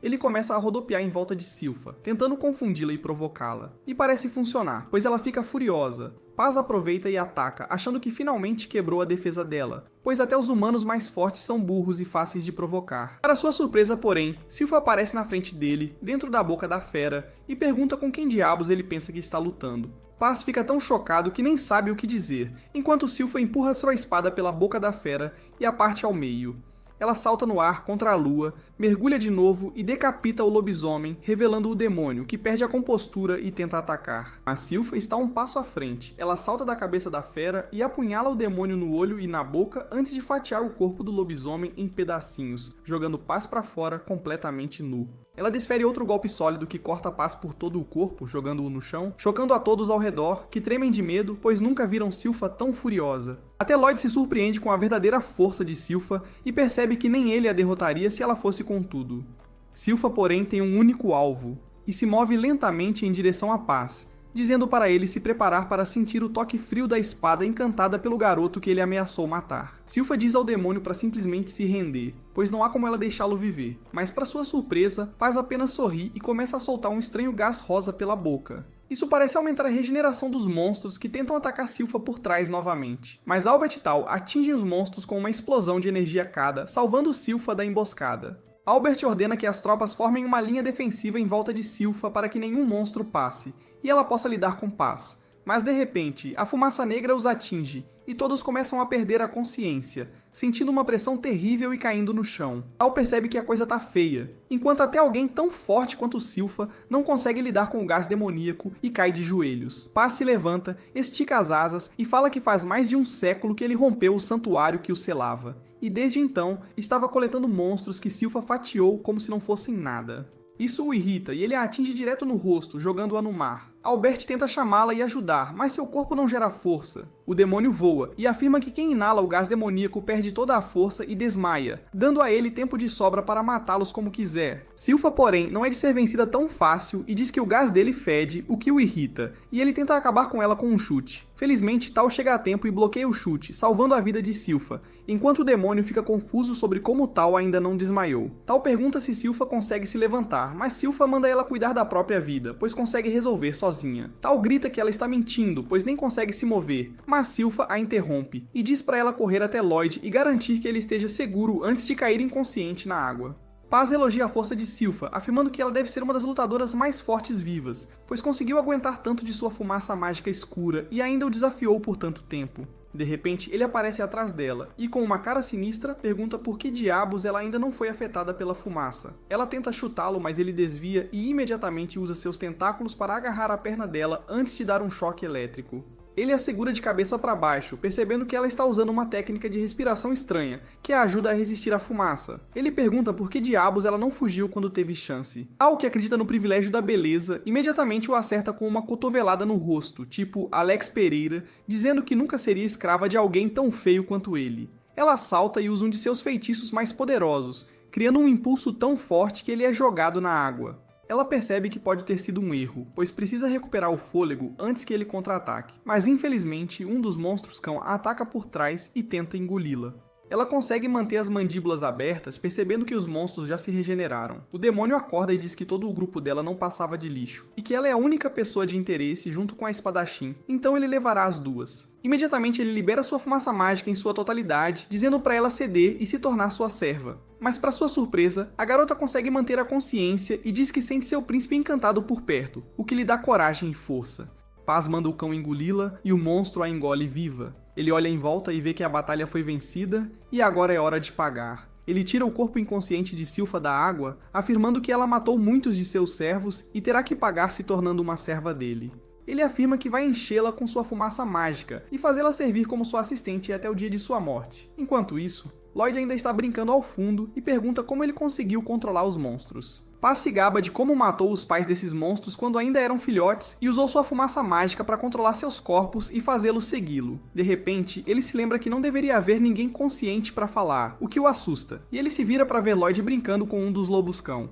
Ele começa a rodopiar em volta de Silpha, tentando confundi-la e provocá-la. E parece funcionar, pois ela fica furiosa. Paz aproveita e ataca, achando que finalmente quebrou a defesa dela, pois até os humanos mais fortes são burros e fáceis de provocar. Para sua surpresa, porém, Silpha aparece na frente dele, dentro da boca da fera, e pergunta com quem diabos ele pensa que está lutando. Paz fica tão chocado que nem sabe o que dizer, enquanto Silpha empurra sua espada pela boca da fera e a parte ao meio. Ela salta no ar contra a lua, mergulha de novo e decapita o lobisomem, revelando o demônio, que perde a compostura e tenta atacar. Mas Silpha está um passo à frente. Ela salta da cabeça da fera e apunhala o demônio no olho e na boca antes de fatiar o corpo do lobisomem em pedacinhos, jogando Paz para fora completamente nu. Ela desfere outro golpe sólido que corta Paz por todo o corpo, jogando-o no chão, chocando a todos ao redor, que tremem de medo, pois nunca viram Silpha tão furiosa. Até Lloyd se surpreende com a verdadeira força de Silpha e percebe que nem ele a derrotaria se ela fosse com tudo. Silpha, porém, tem um único alvo, e se move lentamente em direção a Paz, dizendo para ele se preparar para sentir o toque frio da espada encantada pelo garoto que ele ameaçou matar. Silpha diz ao demônio para simplesmente se render, pois não há como ela deixá-lo viver. Mas para sua surpresa, Paz apenas sorri e começa a soltar um estranho gás rosa pela boca. Isso parece aumentar a regeneração dos monstros que tentam atacar Silpha por trás novamente. Mas Albert e Tal atingem os monstros com uma explosão de energia cada, salvando Silpha da emboscada. Albert ordena que as tropas formem uma linha defensiva em volta de Silpha para que nenhum monstro passe, e ela possa lidar com Paz. Mas de repente, a fumaça negra os atinge, e todos começam a perder a consciência, sentindo uma pressão terrível e caindo no chão. Tal percebe que a coisa tá feia, enquanto até alguém tão forte quanto Silpha não consegue lidar com o gás demoníaco e cai de joelhos. Paz se levanta, estica as asas e fala que faz mais de um século que ele rompeu o santuário que o selava, e desde então estava coletando monstros que Silpha fatiou como se não fossem nada. Isso o irrita e ele a atinge direto no rosto, jogando-a no mar. Albert tenta chamá-la e ajudar, mas seu corpo não gera força. O demônio voa e afirma que quem inala o gás demoníaco perde toda a força e desmaia, dando a ele tempo de sobra para matá-los como quiser. Silpha, porém, não é de ser vencida tão fácil e diz que o gás dele fede, o que o irrita, e ele tenta acabar com ela com um chute. Felizmente, Tal chega a tempo e bloqueia o chute, salvando a vida de Silpha, enquanto o demônio fica confuso sobre como Tal ainda não desmaiou. Tal pergunta se Silpha consegue se levantar, mas Silpha manda ela cuidar da própria vida, pois consegue resolver sozinha. Tal grita que ela está mentindo, pois nem consegue se mover, mas Silpha a interrompe e diz para ela correr até Lloyd e garantir que ele esteja seguro antes de cair inconsciente na água. Paz elogia a força de Silpha, afirmando que ela deve ser uma das lutadoras mais fortes vivas, pois conseguiu aguentar tanto de sua fumaça mágica escura e ainda o desafiou por tanto tempo. De repente, ele aparece atrás dela e, com uma cara sinistra, pergunta por que diabos ela ainda não foi afetada pela fumaça. Ela tenta chutá-lo, mas ele desvia e imediatamente usa seus tentáculos para agarrar a perna dela antes de dar um choque elétrico. Ele a segura de cabeça para baixo, percebendo que ela está usando uma técnica de respiração estranha, que a ajuda a resistir à fumaça. Ele pergunta por que diabos ela não fugiu quando teve chance. Tal, que acredita no privilégio da beleza, imediatamente o acerta com uma cotovelada no rosto, tipo Alex Pereira, dizendo que nunca seria escrava de alguém tão feio quanto ele. Ela salta e usa um de seus feitiços mais poderosos, criando um impulso tão forte que ele é jogado na água. Ela percebe que pode ter sido um erro, pois precisa recuperar o fôlego antes que ele contra-ataque. Mas infelizmente, um dos monstros cão a ataca por trás e tenta engoli-la. Ela consegue manter as mandíbulas abertas, percebendo que os monstros já se regeneraram. O demônio acorda e diz que todo o grupo dela não passava de lixo, e que ela é a única pessoa de interesse junto com a espadachim, então ele levará as duas. Imediatamente ele libera sua fumaça mágica em sua totalidade, dizendo para ela ceder e se tornar sua serva. Mas para sua surpresa, a garota consegue manter a consciência e diz que sente seu príncipe encantado por perto, o que lhe dá coragem e força. Paz manda o cão engoli-la e o monstro a engole viva. Ele olha em volta e vê que a batalha foi vencida e agora é hora de pagar. Ele tira o corpo inconsciente de Silpha da água, afirmando que ela matou muitos de seus servos e terá que pagar se tornando uma serva dele. Ele afirma que vai enchê-la com sua fumaça mágica e fazê-la servir como sua assistente até o dia de sua morte. Enquanto isso, Lloyd ainda está brincando ao fundo e pergunta como ele conseguiu controlar os monstros. Paz se gaba de como matou os pais desses monstros quando ainda eram filhotes e usou sua fumaça mágica para controlar seus corpos e fazê-los segui-lo. De repente, ele se lembra que não deveria haver ninguém consciente para falar, o que o assusta, e ele se vira para ver Lloyd brincando com um dos lobos-cão.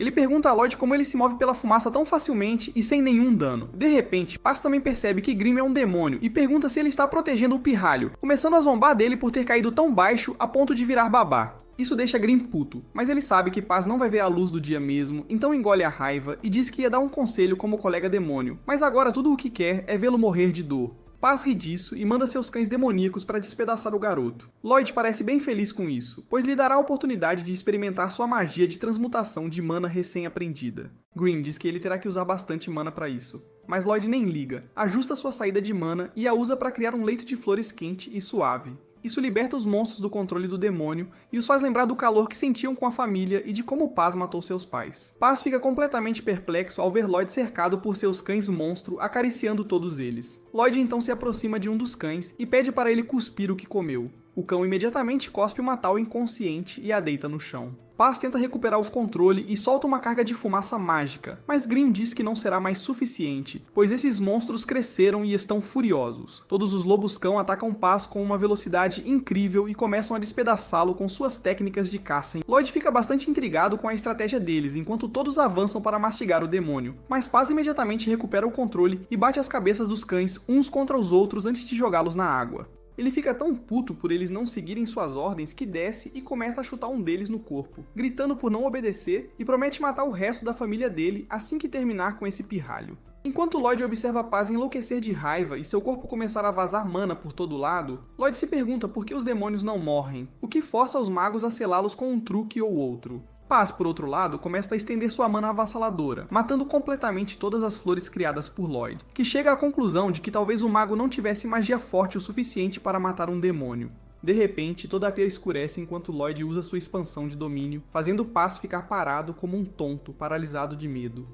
Ele pergunta a Lloyd como ele se move pela fumaça tão facilmente e sem nenhum dano. De repente, Paz também percebe que Grimm é um demônio e pergunta se ele está protegendo o pirralho, começando a zombar dele por ter caído tão baixo a ponto de virar babá. Isso deixa Grimm puto, mas ele sabe que Paz não vai ver a luz do dia mesmo, então engole a raiva e diz que ia dar um conselho como colega demônio, mas agora tudo o que quer é vê-lo morrer de dor. Paz ri disso e manda seus cães demoníacos para despedaçar o garoto. Lloyd parece bem feliz com isso, pois lhe dará a oportunidade de experimentar sua magia de transmutação de mana recém-aprendida. Grimm diz que ele terá que usar bastante mana para isso, mas Lloyd nem liga, ajusta sua saída de mana e a usa para criar um leito de flores quente e suave. Isso liberta os monstros do controle do demônio e os faz lembrar do calor que sentiam com a família e de como Paz matou seus pais. Paz fica completamente perplexo ao ver Lloyd cercado por seus cães monstro acariciando todos eles. Lloyd então se aproxima de um dos cães e pede para ele cuspir o que comeu. O cão imediatamente cospe uma tal inconsciente e a deita no chão. Paz tenta recuperar o controle e solta uma carga de fumaça mágica, mas Grimm diz que não será mais suficiente, pois esses monstros cresceram e estão furiosos. Todos os lobos-cão atacam Paz com uma velocidade incrível e começam a despedaçá-lo com suas técnicas de caça. Lloyd fica bastante intrigado com a estratégia deles, enquanto todos avançam para mastigar o demônio, mas Paz imediatamente recupera o controle e bate as cabeças dos cães uns contra os outros antes de jogá-los na água. Ele fica tão puto por eles não seguirem suas ordens que desce e começa a chutar um deles no corpo, gritando por não obedecer e promete matar o resto da família dele assim que terminar com esse pirralho. Enquanto Lloyd observa Paz enlouquecer de raiva e seu corpo começar a vazar mana por todo lado, Lloyd se pergunta por que os demônios não morrem, o que força os magos a selá-los com um truque ou outro. Paz, por outro lado, começa a estender sua mana avassaladora, matando completamente todas as flores criadas por Lloyd, que chega à conclusão de que talvez o mago não tivesse magia forte o suficiente para matar um demônio. De repente, toda a teia escurece enquanto Lloyd usa sua expansão de domínio, fazendo Paz ficar parado como um tonto, paralisado de medo.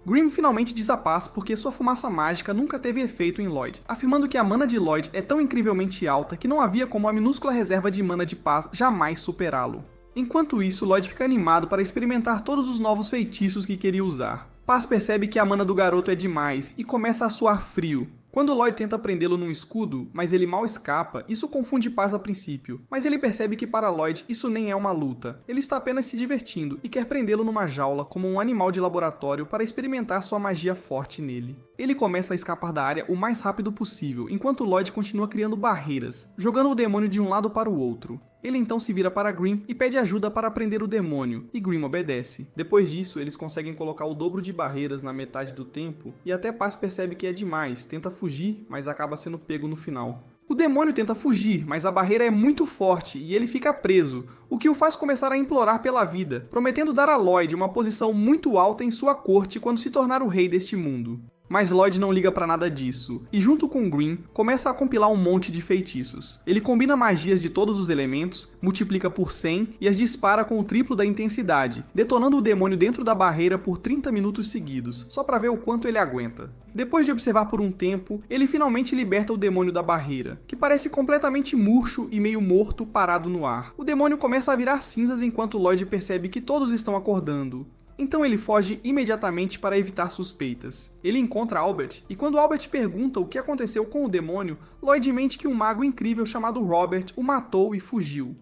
Grimm finalmente diz a Paz porque sua fumaça mágica nunca teve efeito em Lloyd, afirmando que a mana de Lloyd é tão incrivelmente alta que não havia como a minúscula reserva de mana de Paz jamais superá-lo. Enquanto isso, Lloyd fica animado para experimentar todos os novos feitiços que queria usar. Paz percebe que a mana do garoto é demais e começa a suar frio. Quando Lloyd tenta prendê-lo num escudo, mas ele mal escapa, isso confunde Paz a princípio, mas ele percebe que para Lloyd isso nem é uma luta. Ele está apenas se divertindo e quer prendê-lo numa jaula como um animal de laboratório para experimentar sua magia forte nele. Ele começa a escapar da área o mais rápido possível, enquanto Lloyd continua criando barreiras, jogando o demônio de um lado para o outro. Ele então se vira para Grimm e pede ajuda para prender o demônio, e Grimm obedece. Depois disso, eles conseguem colocar o dobro de barreiras na metade do tempo, e até Paz percebe que é demais, tenta fugir, mas acaba sendo pego no final. O demônio tenta fugir, mas a barreira é muito forte e ele fica preso, o que o faz começar a implorar pela vida, prometendo dar a Lloyd uma posição muito alta em sua corte quando se tornar o rei deste mundo. Mas Lloyd não liga pra nada disso, e junto com Grimm, começa a compilar um monte de feitiços. Ele combina magias de todos os elementos, multiplica por 100 e as dispara com o triplo da intensidade, detonando o demônio dentro da barreira por 30 minutos seguidos, só pra ver o quanto ele aguenta. Depois de observar por um tempo, ele finalmente liberta o demônio da barreira, que parece completamente murcho e meio morto parado no ar. O demônio começa a virar cinzas enquanto Lloyd percebe que todos estão acordando. Então ele foge imediatamente para evitar suspeitas. Ele encontra Albert, e quando Albert pergunta o que aconteceu com o demônio, Lloyd mente que um mago incrível chamado Robert o matou e fugiu.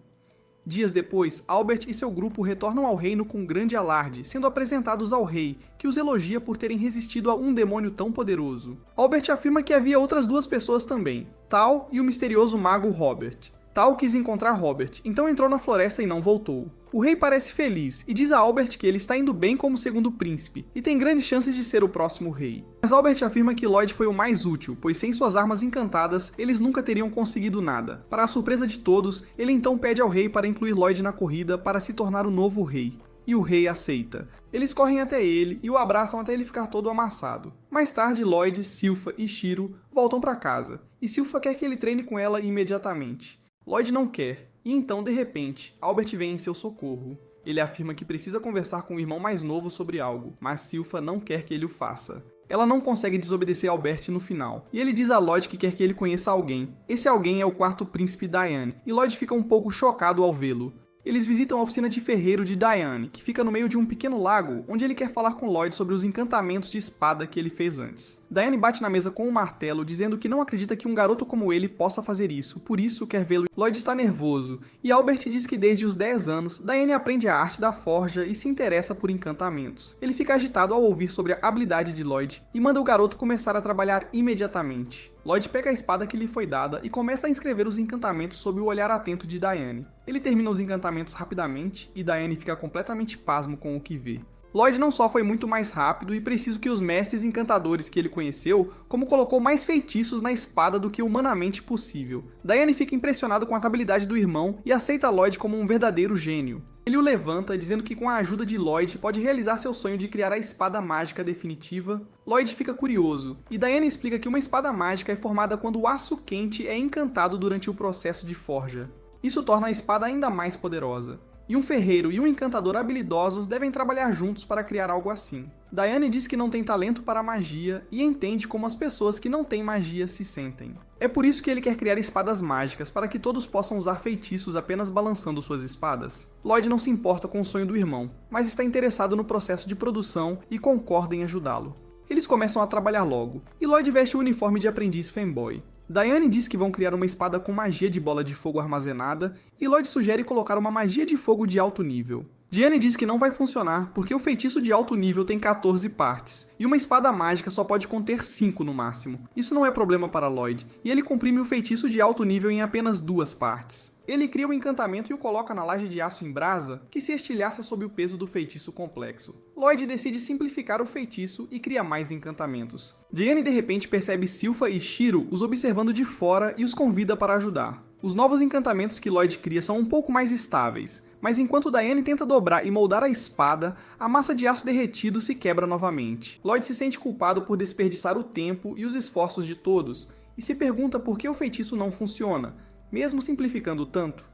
Dias depois, Albert e seu grupo retornam ao reino com grande alarde, sendo apresentados ao rei, que os elogia por terem resistido a um demônio tão poderoso. Albert afirma que havia outras duas pessoas também, Tal e o misterioso mago Robert. Tal quis encontrar Robert, então entrou na floresta e não voltou. O rei parece feliz e diz a Albert que ele está indo bem como segundo príncipe e tem grandes chances de ser o próximo rei. Mas Albert afirma que Lloyd foi o mais útil, pois sem suas armas encantadas, eles nunca teriam conseguido nada. Para a surpresa de todos, ele então pede ao rei para incluir Lloyd na corrida para se tornar o novo rei. E o rei aceita. Eles correm até ele e o abraçam até ele ficar todo amassado. Mais tarde, Lloyd, Silpha e Shiro voltam para casa, e Silpha quer que ele treine com ela imediatamente. Lloyd não quer, e então, de repente, Albert vem em seu socorro. Ele afirma que precisa conversar com o irmão mais novo sobre algo, mas Silpha não quer que ele o faça. Ela não consegue desobedecer Albert no final, e ele diz a Lloyd que quer que ele conheça alguém. Esse alguém é o quarto príncipe Diane, e Lloyd fica um pouco chocado ao vê-lo. Eles visitam a oficina de ferreiro de Diane, que fica no meio de um pequeno lago, onde ele quer falar com Lloyd sobre os encantamentos de espada que ele fez antes. Diane bate na mesa com um martelo, dizendo que não acredita que um garoto como ele possa fazer isso, por isso quer vê-lo. Lloyd está nervoso, e Albert diz que desde os 10 anos, Diane aprende a arte da forja e se interessa por encantamentos. Ele fica agitado ao ouvir sobre a habilidade de Lloyd e manda o garoto começar a trabalhar imediatamente. Lloyd pega a espada que lhe foi dada e começa a escrever os encantamentos sob o olhar atento de Diane. Ele termina os encantamentos rapidamente e Diane fica completamente pasmo com o que vê. Lloyd não só foi muito mais rápido e preciso que os mestres encantadores que ele conheceu, como colocou mais feitiços na espada do que humanamente possível. Diane fica impressionado com a habilidade do irmão e aceita Lloyd como um verdadeiro gênio. Ele o levanta, dizendo que com a ajuda de Lloyd pode realizar seu sonho de criar a espada mágica definitiva. Lloyd fica curioso, e Diane explica que uma espada mágica é formada quando o aço quente é encantado durante o processo de forja. Isso torna a espada ainda mais poderosa. E um ferreiro e um encantador habilidosos devem trabalhar juntos para criar algo assim. Diane diz que não tem talento para magia e entende como as pessoas que não têm magia se sentem. É por isso que ele quer criar espadas mágicas, para que todos possam usar feitiços apenas balançando suas espadas. Lloyd não se importa com o sonho do irmão, mas está interessado no processo de produção e concorda em ajudá-lo. Eles começam a trabalhar logo, e Lloyd veste o uniforme de aprendiz fanboy. Diane diz que vão criar uma espada com magia de bola de fogo armazenada, e Lloyd sugere colocar uma magia de fogo de alto nível. Diane diz que não vai funcionar porque o feitiço de alto nível tem 14 partes, e uma espada mágica só pode conter 5 no máximo. Isso não é problema para Lloyd, e ele comprime o feitiço de alto nível em apenas 2 partes. Ele cria um encantamento e o coloca na laje de aço em brasa, que se estilhaça sob o peso do feitiço complexo. Lloyd decide simplificar o feitiço e cria mais encantamentos. Diane de repente percebe Silpha e Shiro os observando de fora e os convida para ajudar. Os novos encantamentos que Lloyd cria são um pouco mais estáveis, mas enquanto Diane tenta dobrar e moldar a espada, a massa de aço derretido se quebra novamente. Lloyd se sente culpado por desperdiçar o tempo e os esforços de todos, e se pergunta por que o feitiço não funciona, mesmo simplificando tanto.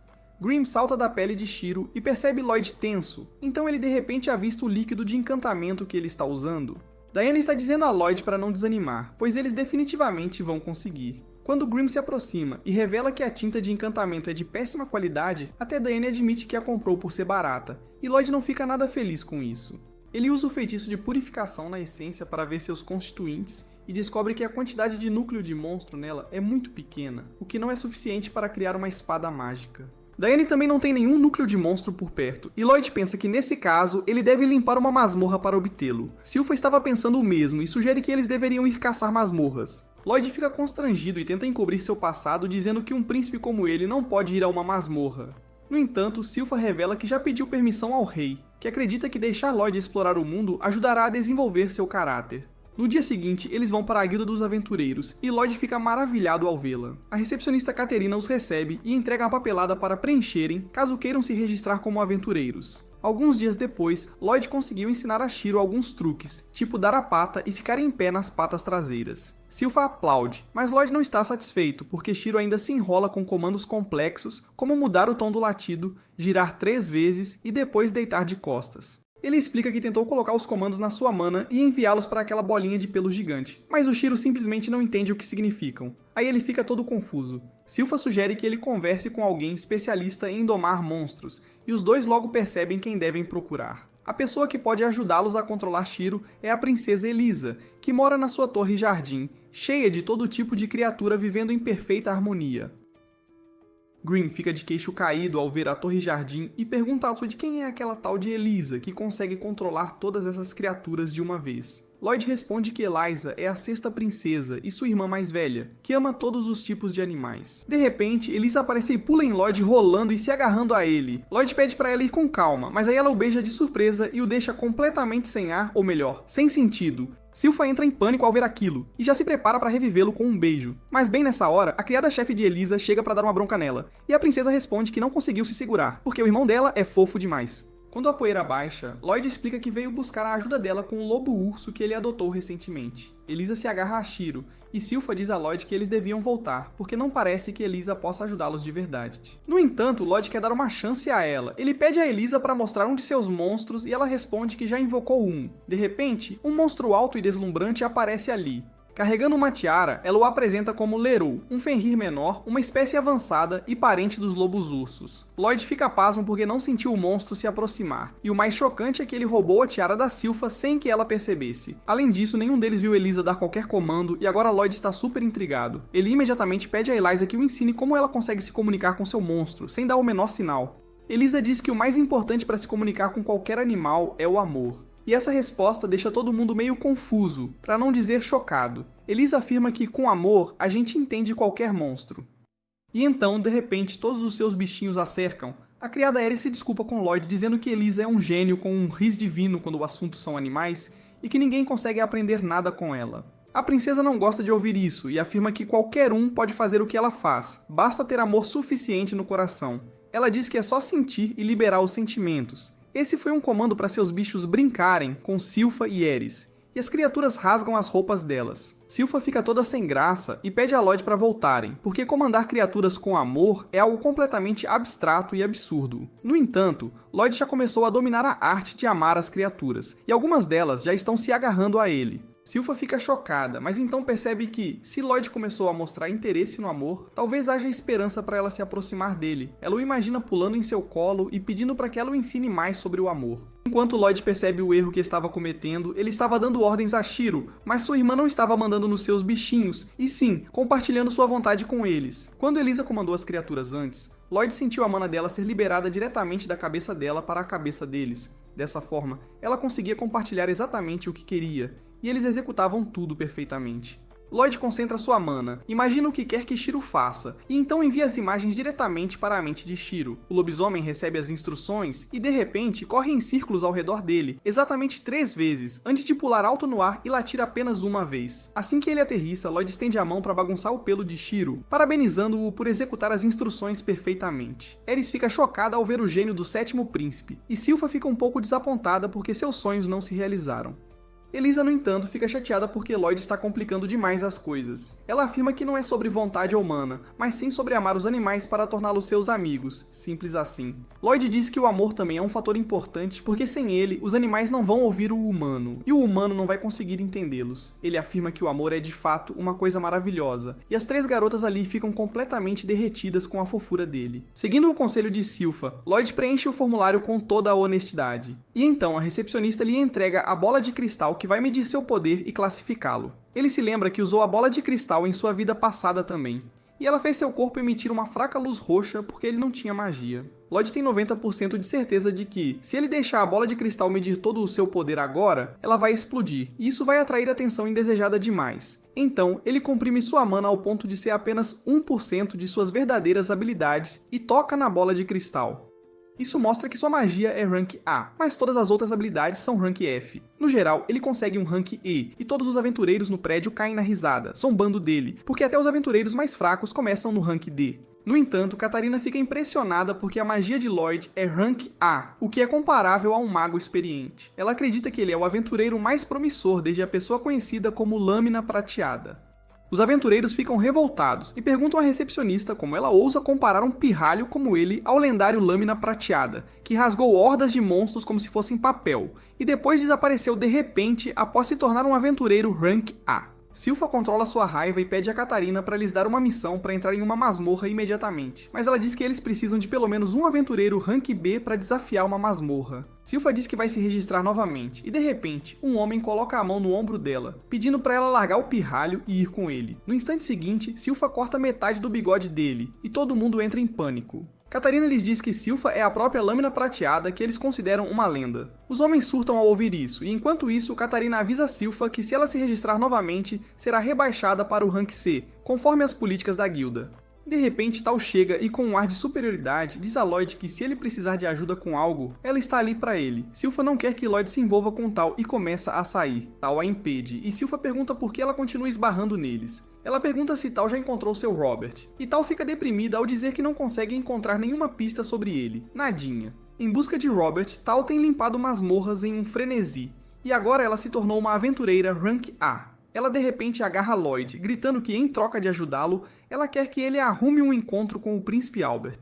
Grimm salta da pele de Shiro e percebe Lloyd tenso, então ele de repente avista o líquido de encantamento que ele está usando. Diane está dizendo a Lloyd para não desanimar, pois eles definitivamente vão conseguir. Quando Grimm se aproxima e revela que a tinta de encantamento é de péssima qualidade, até Diane admite que a comprou por ser barata, e Lloyd não fica nada feliz com isso. Ele usa o feitiço de purificação na essência para ver seus constituintes e descobre que a quantidade de núcleo de monstro nela é muito pequena, o que não é suficiente para criar uma espada mágica. Diane também não tem nenhum núcleo de monstro por perto, e Lloyd pensa que nesse caso ele deve limpar uma masmorra para obtê-lo. Silpha estava pensando o mesmo e sugere que eles deveriam ir caçar masmorras. Lloyd fica constrangido e tenta encobrir seu passado, dizendo que um príncipe como ele não pode ir a uma masmorra. No entanto, Silpha revela que já pediu permissão ao rei, que acredita que deixar Lloyd explorar o mundo ajudará a desenvolver seu caráter. No dia seguinte, eles vão para a Guilda dos Aventureiros, e Lloyd fica maravilhado ao vê-la. A recepcionista Caterina os recebe e entrega uma papelada para preencherem, caso queiram se registrar como aventureiros. Alguns dias depois, Lloyd conseguiu ensinar a Shiro alguns truques, tipo dar a pata e ficar em pé nas patas traseiras. Silpha aplaude, mas Lloyd não está satisfeito, porque Shiro ainda se enrola com comandos complexos, como mudar o tom do latido, girar 3 vezes e depois deitar de costas. Ele explica que tentou colocar os comandos na sua mana e enviá-los para aquela bolinha de pelo gigante, mas o Shiro simplesmente não entende o que significam. Aí ele fica todo confuso. Silpha sugere que ele converse com alguém especialista em domar monstros, e os dois logo percebem quem devem procurar. A pessoa que pode ajudá-los a controlar Shiro é a princesa Elisa, que mora na sua torre jardim, cheia de todo tipo de criatura vivendo em perfeita harmonia. Grimm fica de queixo caído ao ver a Torre Jardim e pergunta de quem é aquela tal de Elisa que consegue controlar todas essas criaturas de uma vez. Lloyd responde que Eliza é a 6ª princesa e sua irmã mais velha, que ama todos os tipos de animais. De repente, Elisa aparece e pula em Lloyd rolando e se agarrando a ele. Lloyd pede para ela ir com calma, mas aí ela o beija de surpresa e o deixa completamente sem ar, ou melhor, sem sentido. Silpha entra em pânico ao ver aquilo, e já se prepara para revivê-lo com um beijo. Mas bem nessa hora, a criada-chefe de Elisa chega para dar uma bronca nela, e a princesa responde que não conseguiu se segurar, porque o irmão dela é fofo demais. Quando a poeira baixa, Lloyd explica que veio buscar a ajuda dela com o lobo-urso que ele adotou recentemente. Elisa se agarra a Shiro, e Silpha diz a Lloyd que eles deviam voltar, porque não parece que Elisa possa ajudá-los de verdade. No entanto, Lloyd quer dar uma chance a ela. Ele pede a Elisa para mostrar um de seus monstros e ela responde que já invocou um. De repente, um monstro alto e deslumbrante aparece ali. Carregando uma tiara, ela o apresenta como Leroux, um Fenrir menor, uma espécie avançada e parente dos lobos-ursos. Lloyd fica pasmo porque não sentiu o monstro se aproximar, e o mais chocante é que ele roubou a tiara da Silpha sem que ela percebesse. Além disso, nenhum deles viu Elisa dar qualquer comando e agora Lloyd está super intrigado. Ele imediatamente pede a Eliza que o ensine como ela consegue se comunicar com seu monstro, sem dar o menor sinal. Elisa diz que o mais importante para se comunicar com qualquer animal é o amor. E essa resposta deixa todo mundo meio confuso, para não dizer chocado. Elisa afirma que, com amor, a gente entende qualquer monstro. E então, de repente, todos os seus bichinhos a cercam. A criada Aerys se desculpa com Lloyd, dizendo que Elisa é um gênio com um riz divino quando o assunto são animais, e que ninguém consegue aprender nada com ela. A princesa não gosta de ouvir isso, e afirma que qualquer um pode fazer o que ela faz, basta ter amor suficiente no coração. Ela diz que é só sentir e liberar os sentimentos. Esse foi um comando para seus bichos brincarem com Silpha e Aerys, e as criaturas rasgam as roupas delas. Silpha fica toda sem graça e pede a Lloyd para voltarem, porque comandar criaturas com amor é algo completamente abstrato e absurdo. No entanto, Lloyd já começou a dominar a arte de amar as criaturas, e algumas delas já estão se agarrando a ele. Silpha fica chocada, mas então percebe que, se Lloyd começou a mostrar interesse no amor, talvez haja esperança para ela se aproximar dele. Ela o imagina pulando em seu colo e pedindo para que ela o ensine mais sobre o amor. Enquanto Lloyd percebe o erro que estava cometendo, ele estava dando ordens a Shiro, mas sua irmã não estava mandando nos seus bichinhos, e sim, compartilhando sua vontade com eles. Quando Elisa comandou as criaturas antes, Lloyd sentiu a mana dela ser liberada diretamente da cabeça dela para a cabeça deles. Dessa forma, ela conseguia compartilhar exatamente o que queria, e eles executavam tudo perfeitamente. Lloyd concentra sua mana, imagina o que quer que Shiro faça, e então envia as imagens diretamente para a mente de Shiro. O lobisomem recebe as instruções e, de repente, corre em círculos ao redor dele, exatamente 3 vezes, antes de pular alto no ar e latir apenas uma vez. Assim que ele aterrissa, Lloyd estende a mão para bagunçar o pelo de Shiro, parabenizando-o por executar as instruções perfeitamente. Aerys fica chocada ao ver o gênio do 7º príncipe, e Silpha fica um pouco desapontada porque seus sonhos não se realizaram. Elisa, no entanto, fica chateada porque Lloyd está complicando demais as coisas. Ela afirma que não é sobre vontade humana, mas sim sobre amar os animais para torná-los seus amigos, simples assim. Lloyd diz que o amor também é um fator importante porque sem ele, os animais não vão ouvir o humano, e o humano não vai conseguir entendê-los. Ele afirma que o amor é de fato uma coisa maravilhosa, e as 3 garotas ali ficam completamente derretidas com a fofura dele. Seguindo o conselho de Silpha, Lloyd preenche o formulário com toda a honestidade. E então a recepcionista lhe entrega a bola de cristal que vai medir seu poder e classificá-lo. Ele se lembra que usou a bola de cristal em sua vida passada também, e ela fez seu corpo emitir uma fraca luz roxa porque ele não tinha magia. Lloyd tem 90% de certeza de que, se ele deixar a bola de cristal medir todo o seu poder agora, ela vai explodir, e isso vai atrair atenção indesejada demais. Então, ele comprime sua mana ao ponto de ser apenas 1% de suas verdadeiras habilidades e toca na bola de cristal. Isso mostra que sua magia é rank A, mas todas as outras habilidades são rank F. No geral, ele consegue um rank E, e todos os aventureiros no prédio caem na risada, zombando dele, porque até os aventureiros mais fracos começam no rank D. No entanto, Catarina fica impressionada porque a magia de Lloyd é rank A, o que é comparável a um mago experiente. Ela acredita que ele é o aventureiro mais promissor desde a pessoa conhecida como Lâmina Prateada. Os aventureiros ficam revoltados e perguntam à recepcionista como ela ousa comparar um pirralho como ele ao lendário Lâmina Prateada, que rasgou hordas de monstros como se fossem papel, e depois desapareceu de repente após se tornar um aventureiro rank A. Silpha controla sua raiva e pede a Catarina para lhes dar uma missão para entrar em uma masmorra imediatamente, mas ela diz que eles precisam de pelo menos um aventureiro rank B para desafiar uma masmorra. Silpha diz que vai se registrar novamente, e de repente, um homem coloca a mão no ombro dela, pedindo para ela largar o pirralho e ir com ele. No instante seguinte, Silpha corta metade do bigode dele, e todo mundo entra em pânico. Catarina lhes diz que Silpha é a própria Lâmina Prateada que eles consideram uma lenda. Os homens surtam ao ouvir isso, e enquanto isso, Catarina avisa Silpha que se ela se registrar novamente, será rebaixada para o rank C, conforme as políticas da guilda. De repente, Tal chega e com um ar de superioridade diz a Lloyd que se ele precisar de ajuda com algo, ela está ali para ele. Silpha não quer que Lloyd se envolva com Tal e começa a sair. Tal a impede, e Silpha pergunta por que ela continua esbarrando neles. Ela pergunta se Tal já encontrou seu Robert, e Tal fica deprimida ao dizer que não consegue encontrar nenhuma pista sobre ele, nadinha. Em busca de Robert, Tal tem limpado masmorras em um frenesi, e agora ela se tornou uma aventureira rank A. Ela de repente agarra Lloyd, gritando que em troca de ajudá-lo, ela quer que ele arrume um encontro com o Príncipe Albert.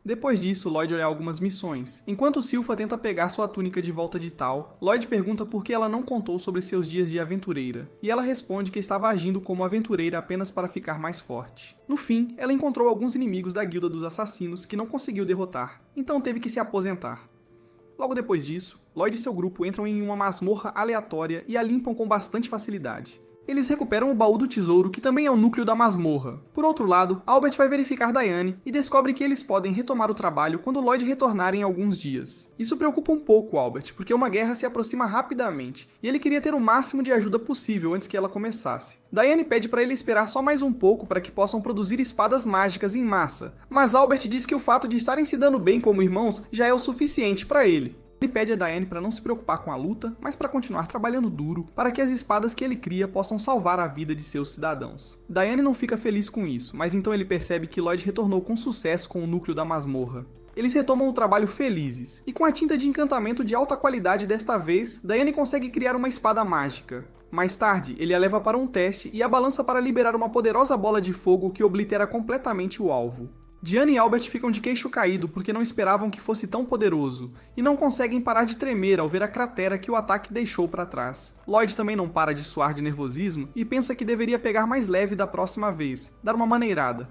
Depois disso, Lloyd olha algumas missões. Enquanto Silpha tenta pegar sua túnica de volta de Tal, Lloyd pergunta por que ela não contou sobre seus dias de aventureira, e ela responde que estava agindo como aventureira apenas para ficar mais forte. No fim, ela encontrou alguns inimigos da Guilda dos Assassinos que não conseguiu derrotar, então teve que se aposentar. Logo depois disso, Lloyd e seu grupo entram em uma masmorra aleatória e a limpam com bastante facilidade. Eles recuperam o baú do tesouro, que também é o núcleo da masmorra. Por outro lado, Albert vai verificar Diane e descobre que eles podem retomar o trabalho quando Lloyd retornar em alguns dias. Isso preocupa um pouco Albert, porque uma guerra se aproxima rapidamente, e ele queria ter o máximo de ajuda possível antes que ela começasse. Diane pede para ele esperar só mais um pouco para que possam produzir espadas mágicas em massa, mas Albert diz que o fato de estarem se dando bem como irmãos já é o suficiente para ele. Ele pede a Diane para não se preocupar com a luta, mas para continuar trabalhando duro para que as espadas que ele cria possam salvar a vida de seus cidadãos. Diane não fica feliz com isso, mas então ele percebe que Lloyd retornou com sucesso com o núcleo da masmorra. Eles retomam o trabalho felizes, e com a tinta de encantamento de alta qualidade desta vez, Diane consegue criar uma espada mágica. Mais tarde, ele a leva para um teste e a balança para liberar uma poderosa bola de fogo que oblitera completamente o alvo. Diane e Albert ficam de queixo caído porque não esperavam que fosse tão poderoso, e não conseguem parar de tremer ao ver a cratera que o ataque deixou para trás. Lloyd também não para de suar de nervosismo e pensa que deveria pegar mais leve da próxima vez, dar uma maneirada.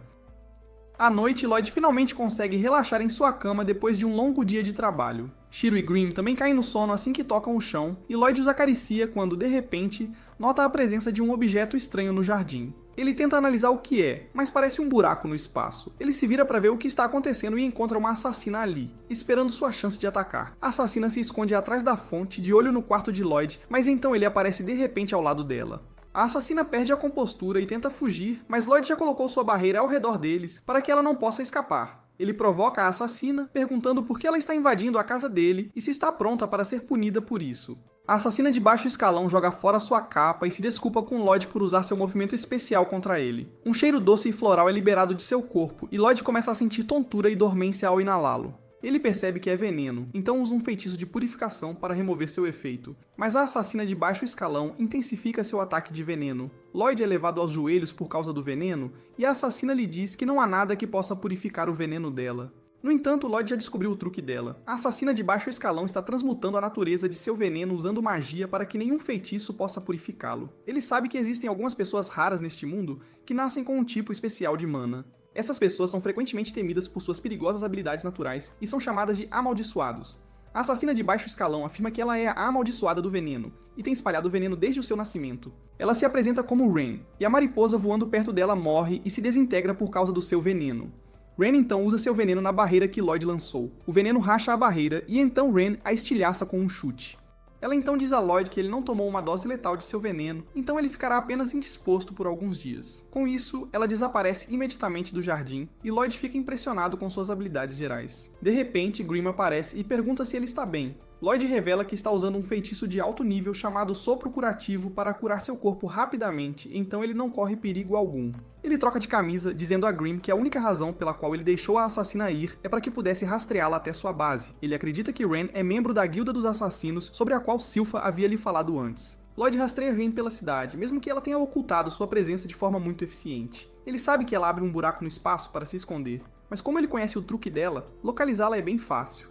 À noite, Lloyd finalmente consegue relaxar em sua cama depois de um longo dia de trabalho. Shiro e Grimm também caem no sono assim que tocam o chão, e Lloyd os acaricia quando, de repente, nota a presença de um objeto estranho no jardim. Ele tenta analisar o que é, mas parece um buraco no espaço. Ele se vira para ver o que está acontecendo e encontra uma assassina ali, esperando sua chance de atacar. A assassina se esconde atrás da fonte, de olho no quarto de Lloyd, mas então ele aparece de repente ao lado dela. A assassina perde a compostura e tenta fugir, mas Lloyd já colocou sua barreira ao redor deles para que ela não possa escapar. Ele provoca a assassina, perguntando por que ela está invadindo a casa dele e se está pronta para ser punida por isso. A assassina de baixo escalão joga fora sua capa e se desculpa com Lloyd por usar seu movimento especial contra ele. Um cheiro doce e floral é liberado de seu corpo, e Lloyd começa a sentir tontura e dormência ao inalá-lo. Ele percebe que é veneno, então usa um feitiço de purificação para remover seu efeito. Mas a assassina de baixo escalão intensifica seu ataque de veneno. Lloyd é levado aos joelhos por causa do veneno, e a assassina lhe diz que não há nada que possa purificar o veneno dela. No entanto, Lloyd já descobriu o truque dela. A assassina de baixo escalão está transmutando a natureza de seu veneno usando magia para que nenhum feitiço possa purificá-lo. Ele sabe que existem algumas pessoas raras neste mundo que nascem com um tipo especial de mana. Essas pessoas são frequentemente temidas por suas perigosas habilidades naturais e são chamadas de amaldiçoados. A assassina de baixo escalão afirma que ela é a amaldiçoada do veneno, e tem espalhado o veneno desde o seu nascimento. Ela se apresenta como Ren, e a mariposa voando perto dela morre e se desintegra por causa do seu veneno. Ren então usa seu veneno na barreira que Lloyd lançou. O veneno racha a barreira, e então Ren a estilhaça com um chute. Ela então diz a Lloyd que ele não tomou uma dose letal de seu veneno, então ele ficará apenas indisposto por alguns dias. Com isso, ela desaparece imediatamente do jardim, e Lloyd fica impressionado com suas habilidades gerais. De repente, Grimm aparece e pergunta se ele está bem. Lloyd revela que está usando um feitiço de alto nível chamado Sopro Curativo para curar seu corpo rapidamente, então ele não corre perigo algum. Ele troca de camisa, dizendo a Grimm que a única razão pela qual ele deixou a assassina ir é para que pudesse rastreá-la até sua base. Ele acredita que Ren é membro da Guilda dos Assassinos, sobre a qual Silpha havia lhe falado antes. Lloyd rastreia Ren pela cidade, mesmo que ela tenha ocultado sua presença de forma muito eficiente. Ele sabe que ela abre um buraco no espaço para se esconder, mas como ele conhece o truque dela, localizá-la é bem fácil.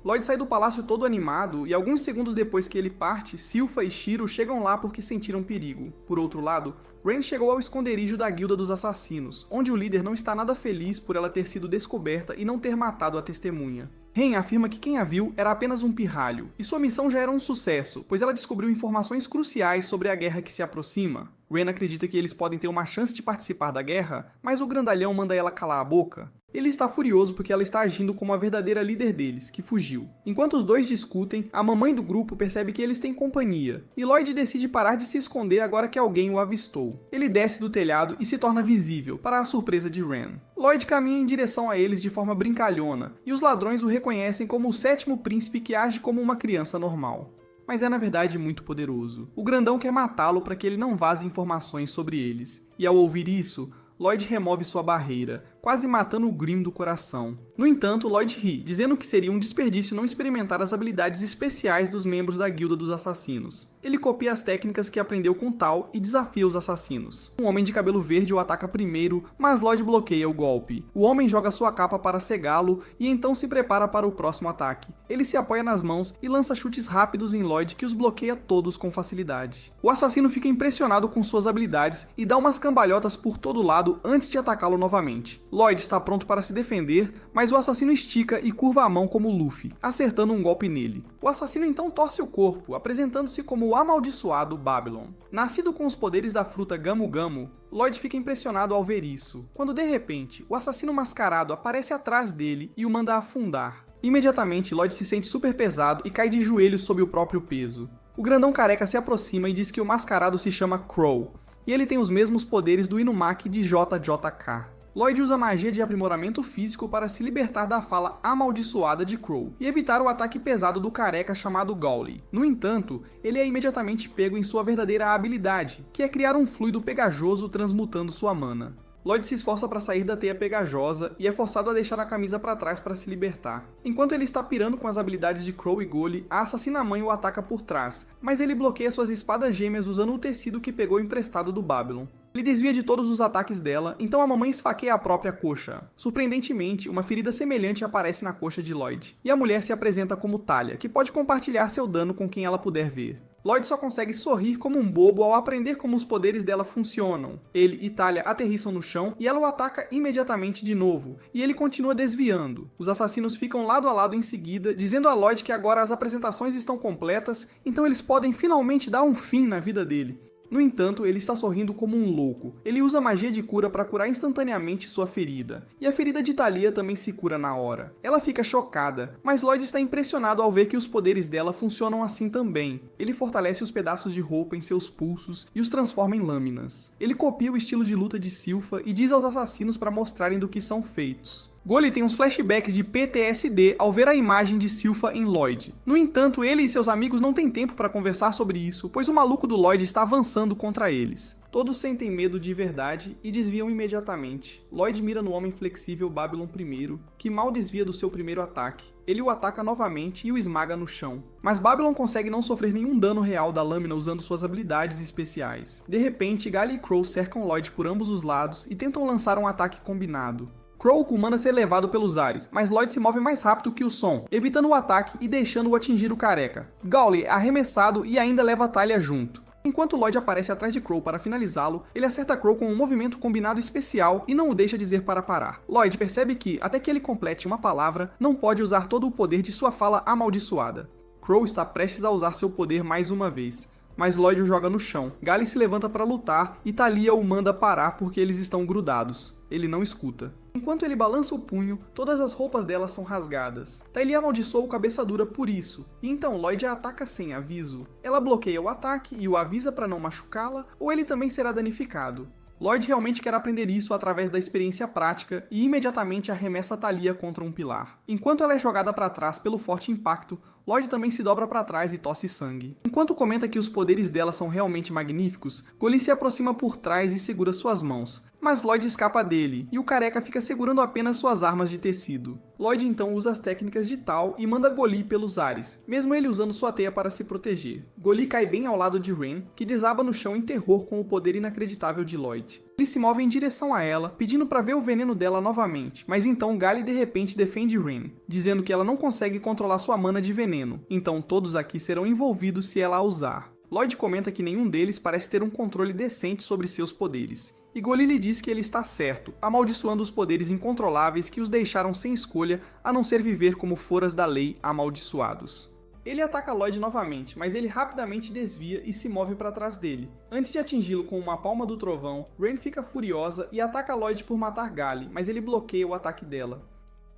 Lloyd sai do palácio todo animado, e alguns segundos depois que ele parte, Silpha e Shiro chegam lá porque sentiram perigo. Por outro lado, Ren chegou ao esconderijo da Guilda dos Assassinos, onde o líder não está nada feliz por ela ter sido descoberta e não ter matado a testemunha. Ren afirma que quem a viu era apenas um pirralho, e sua missão já era um sucesso, pois ela descobriu informações cruciais sobre a guerra que se aproxima. Ren acredita que eles podem ter uma chance de participar da guerra, mas o grandalhão manda ela calar a boca. Ele está furioso porque ela está agindo como a verdadeira líder deles, que fugiu. Enquanto os dois discutem, a mamãe do grupo percebe que eles têm companhia, e Lloyd decide parar de se esconder agora que alguém o avistou. Ele desce do telhado e se torna visível, para a surpresa de Ren. Lloyd caminha em direção a eles de forma brincalhona, e os ladrões o reconhecem como o sétimo príncipe que age como uma criança normal. Mas é na verdade muito poderoso. O grandão quer matá-lo para que ele não vaze informações sobre eles, e ao ouvir isso, Lloyd remove sua barreira, quase matando o Grimm do coração. No entanto, Lloyd ri, dizendo que seria um desperdício não experimentar as habilidades especiais dos membros da Guilda dos Assassinos. Ele copia as técnicas que aprendeu com Tal e desafia os assassinos. Um homem de cabelo verde o ataca primeiro, mas Lloyd bloqueia o golpe. O homem joga sua capa para cegá-lo e então se prepara para o próximo ataque. Ele se apoia nas mãos e lança chutes rápidos em Lloyd que os bloqueia todos com facilidade. O assassino fica impressionado com suas habilidades e dá umas cambalhotas por todo lado antes de atacá-lo novamente. Lloyd está pronto para se defender, mas o assassino estica e curva a mão como Luffy, acertando um golpe nele. O assassino então torce o corpo, apresentando-se como o amaldiçoado Babylon. Nascido com os poderes da fruta Gamu Gamu, Lloyd fica impressionado ao ver isso, quando de repente o assassino mascarado aparece atrás dele e o manda afundar. Imediatamente Lloyd se sente super pesado e cai de joelhos sob o próprio peso. O grandão careca se aproxima e diz que o mascarado se chama Crow, e ele tem os mesmos poderes do Inumaki de JJK. Lloyd usa magia de aprimoramento físico para se libertar da fala amaldiçoada de Crow e evitar o ataque pesado do careca chamado Gawly. No entanto, ele é imediatamente pego em sua verdadeira habilidade, que é criar um fluido pegajoso transmutando sua mana. Lloyd se esforça para sair da teia pegajosa e é forçado a deixar a camisa para trás para se libertar. Enquanto ele está pirando com as habilidades de Crow e Gawly, a assassina-mãe o ataca por trás, mas ele bloqueia suas espadas gêmeas usando o tecido que pegou emprestado do Babylon. Ele desvia de todos os ataques dela, então a mamãe esfaqueia a própria coxa. Surpreendentemente, uma ferida semelhante aparece na coxa de Lloyd, e a mulher se apresenta como Talia, que pode compartilhar seu dano com quem ela puder ver. Lloyd só consegue sorrir como um bobo ao aprender como os poderes dela funcionam. Ele e Talia aterrissam no chão e ela o ataca imediatamente de novo, e ele continua desviando. Os assassinos ficam lado a lado em seguida, dizendo a Lloyd que agora as apresentações estão completas, então eles podem finalmente dar um fim na vida dele. No entanto, ele está sorrindo como um louco. Ele usa magia de cura para curar instantaneamente sua ferida. E a ferida de Talia também se cura na hora. Ela fica chocada, mas Lloyd está impressionado ao ver que os poderes dela funcionam assim também. Ele fortalece os pedaços de roupa em seus pulsos e os transforma em lâminas. Ele copia o estilo de luta de Silpha e diz aos assassinos para mostrarem do que são feitos. Gawly tem uns flashbacks de PTSD ao ver a imagem de Silpha em Lloyd. No entanto, ele e seus amigos não têm tempo para conversar sobre isso, pois o maluco do Lloyd está avançando contra eles. Todos sentem medo de verdade e desviam imediatamente. Lloyd mira no homem flexível Babylon I, que mal desvia do seu primeiro ataque. Ele o ataca novamente e o esmaga no chão. Mas Babylon consegue não sofrer nenhum dano real da lâmina usando suas habilidades especiais. De repente, Gally e Crow cercam Lloyd por ambos os lados e tentam lançar um ataque combinado. Crow comanda ser levado pelos ares, mas Lloyd se move mais rápido que o som, evitando o ataque e deixando-o atingir o careca. Gawly é arremessado e ainda leva Talia junto. Enquanto Lloyd aparece atrás de Crow para finalizá-lo, ele acerta Crow com um movimento combinado especial e não o deixa dizer para parar. Lloyd percebe que, até que ele complete uma palavra, não pode usar todo o poder de sua fala amaldiçoada. Crow está prestes a usar seu poder mais uma vez, mas Lloyd o joga no chão. Gally se levanta para lutar e Talia o manda parar porque eles estão grudados. Ele não escuta. Enquanto ele balança o punho, todas as roupas dela são rasgadas. Talia amaldiçoa o cabeça dura por isso, e então Lloyd a ataca sem aviso. Ela bloqueia o ataque e o avisa para não machucá-la, ou ele também será danificado. Lloyd realmente quer aprender isso através da experiência prática e imediatamente arremessa Talia contra um pilar. Enquanto ela é jogada para trás pelo forte impacto, Lloyd também se dobra para trás e tosse sangue. Enquanto comenta que os poderes dela são realmente magníficos, Gawly se aproxima por trás e segura suas mãos. Mas Lloyd escapa dele, e o careca fica segurando apenas suas armas de tecido. Lloyd então usa as técnicas de Tal e manda Gawly pelos ares, mesmo ele usando sua teia para se proteger. Gawly cai bem ao lado de Ren, que desaba no chão em terror com o poder inacreditável de Lloyd. Ele se move em direção a ela, pedindo para ver o veneno dela novamente, mas então Gally de repente defende Ren, dizendo que ela não consegue controlar sua mana de veneno, então todos aqui serão envolvidos se ela a usar. Lloyd comenta que nenhum deles parece ter um controle decente sobre seus poderes, e Gawly lhe diz que ele está certo, amaldiçoando os poderes incontroláveis que os deixaram sem escolha a não ser viver como foras da lei amaldiçoados. Ele ataca Lloyd novamente, mas ele rapidamente desvia e se move para trás dele. Antes de atingi-lo com uma palma do trovão, Ren fica furiosa e ataca Lloyd por matar Gally, mas ele bloqueia o ataque dela.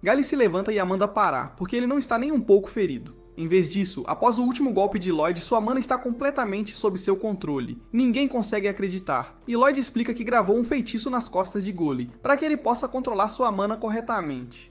Gally se levanta e a manda parar, porque ele não está nem um pouco ferido. Em vez disso, após o último golpe de Lloyd, sua mana está completamente sob seu controle. Ninguém consegue acreditar, e Lloyd explica que gravou um feitiço nas costas de Gawly, para que ele possa controlar sua mana corretamente.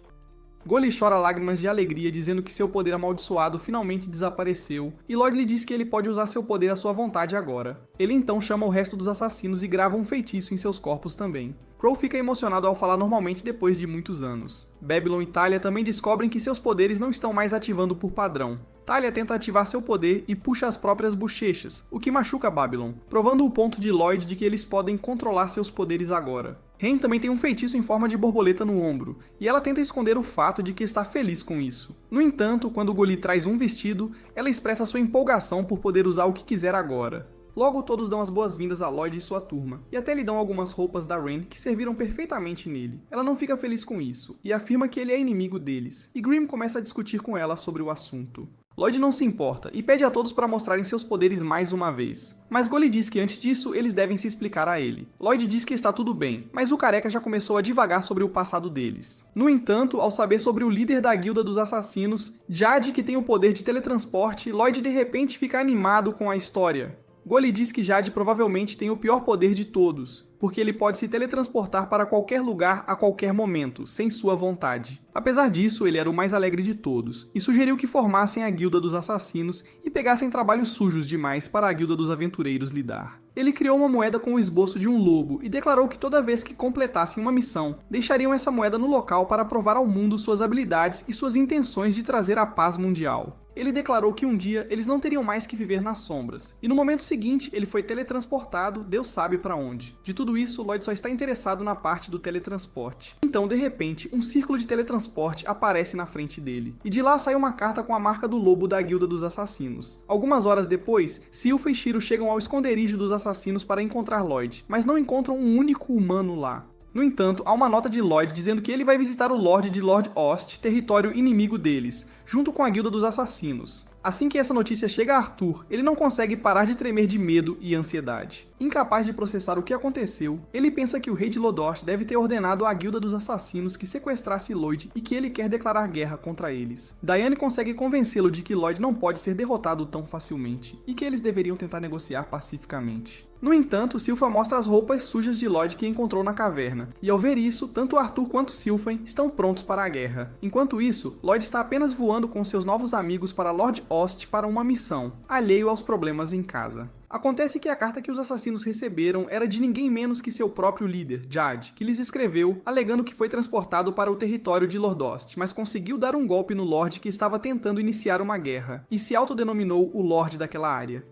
Gully chora lágrimas de alegria dizendo que seu poder amaldiçoado finalmente desapareceu, e Lloyd lhe diz que ele pode usar seu poder à sua vontade agora. Ele então chama o resto dos assassinos e grava um feitiço em seus corpos também. Crow fica emocionado ao falar normalmente depois de muitos anos. Babylon e Talia também descobrem que seus poderes não estão mais ativando por padrão. Talia tenta ativar seu poder e puxa as próprias bochechas, o que machuca Babylon, provando o ponto de Lloyd de que eles podem controlar seus poderes agora. Rain também tem um feitiço em forma de borboleta no ombro, e ela tenta esconder o fato de que está feliz com isso. No entanto, quando Gully traz um vestido, ela expressa sua empolgação por poder usar o que quiser agora. Logo, todos dão as boas-vindas a Lloyd e sua turma, e até lhe dão algumas roupas da Rain que serviram perfeitamente nele. Ela não fica feliz com isso, e afirma que ele é inimigo deles, e Grimm começa a discutir com ela sobre o assunto. Lloyd não se importa e pede a todos para mostrarem seus poderes mais uma vez. Mas Gully diz que antes disso, eles devem se explicar a ele. Lloyd diz que está tudo bem, mas o careca já começou a divagar sobre o passado deles. No entanto, ao saber sobre o líder da guilda dos assassinos, Jade, que tem o poder de teletransporte, Lloyd de repente fica animado com a história. Gully diz que Jade provavelmente tem o pior poder de todos, porque ele pode se teletransportar para qualquer lugar a qualquer momento, sem sua vontade. Apesar disso, ele era o mais alegre de todos, e sugeriu que formassem a Guilda dos Assassinos e pegassem trabalhos sujos demais para a Guilda dos Aventureiros lidar. Ele criou uma moeda com o esboço de um lobo e declarou que toda vez que completassem uma missão, deixariam essa moeda no local para provar ao mundo suas habilidades e suas intenções de trazer a paz mundial. Ele declarou que um dia eles não teriam mais que viver nas sombras, e no momento seguinte ele foi teletransportado, Deus sabe para onde. De tudo isso, Lloyd só está interessado na parte do teletransporte. Então, de repente, um círculo de teletransporte aparece na frente dele, e de lá sai uma carta com a marca do lobo da Guilda dos Assassinos. Algumas horas depois, Silpha e Shiro chegam ao esconderijo dos assassinos para encontrar Lloyd, mas não encontram um único humano lá. No entanto, há uma nota de Lloyd dizendo que ele vai visitar o Lorde de Lord Ost, território inimigo deles, junto com a Guilda dos Assassinos. Assim que essa notícia chega a Arthur, ele não consegue parar de tremer de medo e ansiedade. Incapaz de processar o que aconteceu, ele pensa que o rei de Lodorst deve ter ordenado à Guilda dos Assassinos que sequestrasse Lloyd e que ele quer declarar guerra contra eles. Diane consegue convencê-lo de que Lloyd não pode ser derrotado tão facilmente, e que eles deveriam tentar negociar pacificamente. No entanto, Silpha mostra as roupas sujas de Lloyd que encontrou na caverna, e ao ver isso, tanto Arthur quanto Silphen estão prontos para a guerra. Enquanto isso, Lloyd está apenas voando com seus novos amigos para Lord Ost para uma missão, alheio aos problemas em casa. Acontece que a carta que os assassinos receberam era de ninguém menos que seu próprio líder, Jade, que lhes escreveu, alegando que foi transportado para o território de Lordost, mas conseguiu dar um golpe no Lorde que estava tentando iniciar uma guerra, e se autodenominou o Lorde daquela área.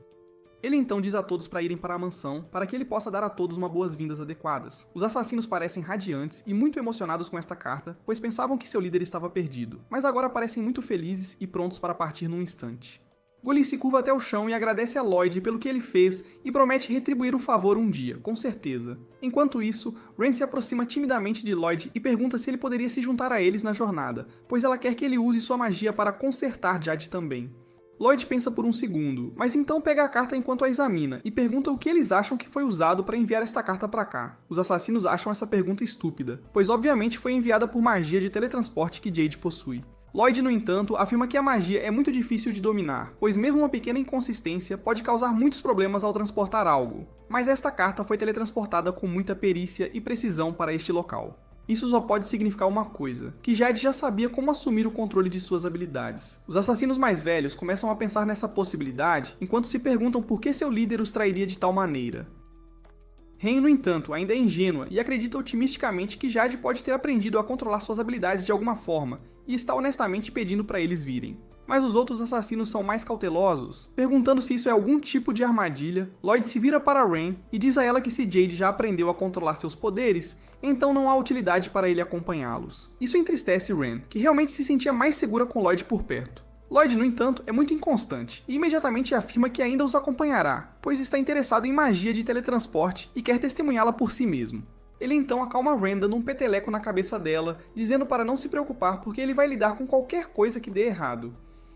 Ele então diz a todos para irem para a mansão, para que ele possa dar a todos uma boas-vindas adequadas. Os assassinos parecem radiantes e muito emocionados com esta carta, pois pensavam que seu líder estava perdido, mas agora parecem muito felizes e prontos para partir num instante. Gully se curva até o chão e agradece a Lloyd pelo que ele fez e promete retribuir o favor um dia, com certeza. Enquanto isso, Rain se aproxima timidamente de Lloyd e pergunta se ele poderia se juntar a eles na jornada, pois ela quer que ele use sua magia para consertar Jade também. Lloyd pensa por um segundo, mas então pega a carta enquanto a examina e pergunta o que eles acham que foi usado para enviar esta carta para cá. Os assassinos acham essa pergunta estúpida, pois obviamente foi enviada por magia de teletransporte que Jade possui. Lloyd, no entanto, afirma que a magia é muito difícil de dominar, pois mesmo uma pequena inconsistência pode causar muitos problemas ao transportar algo. Mas esta carta foi teletransportada com muita perícia e precisão para este local. Isso só pode significar uma coisa, que Jade já sabia como assumir o controle de suas habilidades. Os assassinos mais velhos começam a pensar nessa possibilidade, enquanto se perguntam por que seu líder os trairia de tal maneira. Rain, no entanto, ainda é ingênua e acredita otimisticamente que Jade pode ter aprendido a controlar suas habilidades de alguma forma, e está honestamente pedindo para eles virem. Mas os outros assassinos são mais cautelosos. Perguntando se isso é algum tipo de armadilha, Lloyd se vira para Rain e diz a ela que se Jade já aprendeu a controlar seus poderes, então não há utilidade para ele acompanhá-los. Isso entristece Rain, que realmente se sentia mais segura com Lloyd por perto. Lloyd, no entanto, é muito inconstante e imediatamente afirma que ainda os acompanhará, pois está interessado em magia de teletransporte e quer testemunhá-la por si mesmo. Ele então acalma Rain dando um peteleco na cabeça dela, dizendo para não se preocupar porque ele vai lidar com qualquer coisa que dê errado.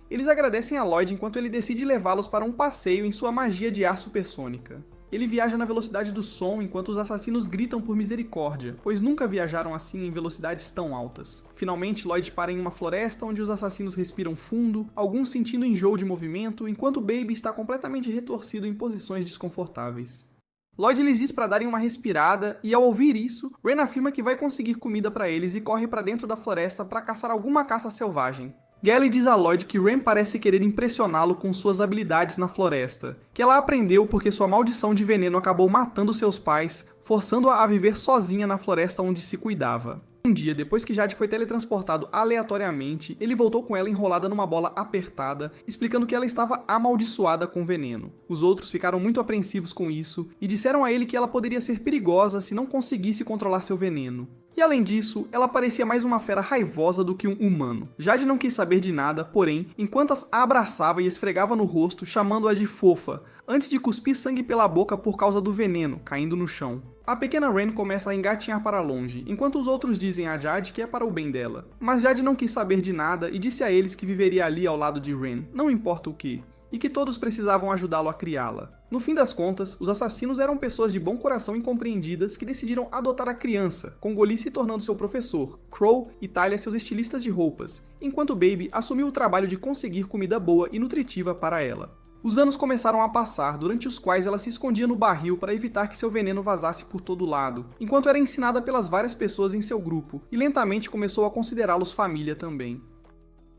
Eles agradecem a Lloyd enquanto ele decide levá-los para um passeio em sua magia de ar supersônica. Ele viaja na velocidade do som enquanto os assassinos gritam por misericórdia, pois nunca viajaram assim em velocidades tão altas. Finalmente, Lloyd para em uma floresta onde os assassinos respiram fundo, alguns sentindo enjoo de movimento, enquanto Baby está completamente retorcido em posições desconfortáveis. Lloyd lhes diz para darem uma respirada e, ao ouvir isso, Ren afirma que vai conseguir comida para eles e corre para dentro da floresta para caçar alguma caça selvagem. Gally diz a Lloyd que Ren parece querer impressioná-lo com suas habilidades na floresta, que ela aprendeu porque sua maldição de veneno acabou matando seus pais, forçando-a a viver sozinha na floresta onde se cuidava. Um dia, depois que Jade foi teletransportado aleatoriamente, ele voltou com ela enrolada numa bola apertada, explicando que ela estava amaldiçoada com veneno. Os outros ficaram muito apreensivos com isso e disseram a ele que ela poderia ser perigosa se não conseguisse controlar seu veneno. E além disso, ela parecia mais uma fera raivosa do que um humano. Jade não quis saber de nada, porém, enquanto a abraçava e esfregava no rosto, chamando-a de fofa, antes de cuspir sangue pela boca por causa do veneno, caindo no chão. A pequena Ren começa a engatinhar para longe, enquanto os outros dizem a Jade que é para o bem dela. Mas Jade não quis saber de nada e disse a eles que viveria ali ao lado de Ren, não importa o que, e que todos precisavam ajudá-lo a criá-la. No fim das contas, os assassinos eram pessoas de bom coração incompreendidas que decidiram adotar a criança, com Goli se tornando seu professor, Crow e Talia seus estilistas de roupas, enquanto Baby assumiu o trabalho de conseguir comida boa e nutritiva para ela. Os anos começaram a passar, durante os quais ela se escondia no barril para evitar que seu veneno vazasse por todo lado, enquanto era ensinada pelas várias pessoas em seu grupo, e lentamente começou a considerá-los família também.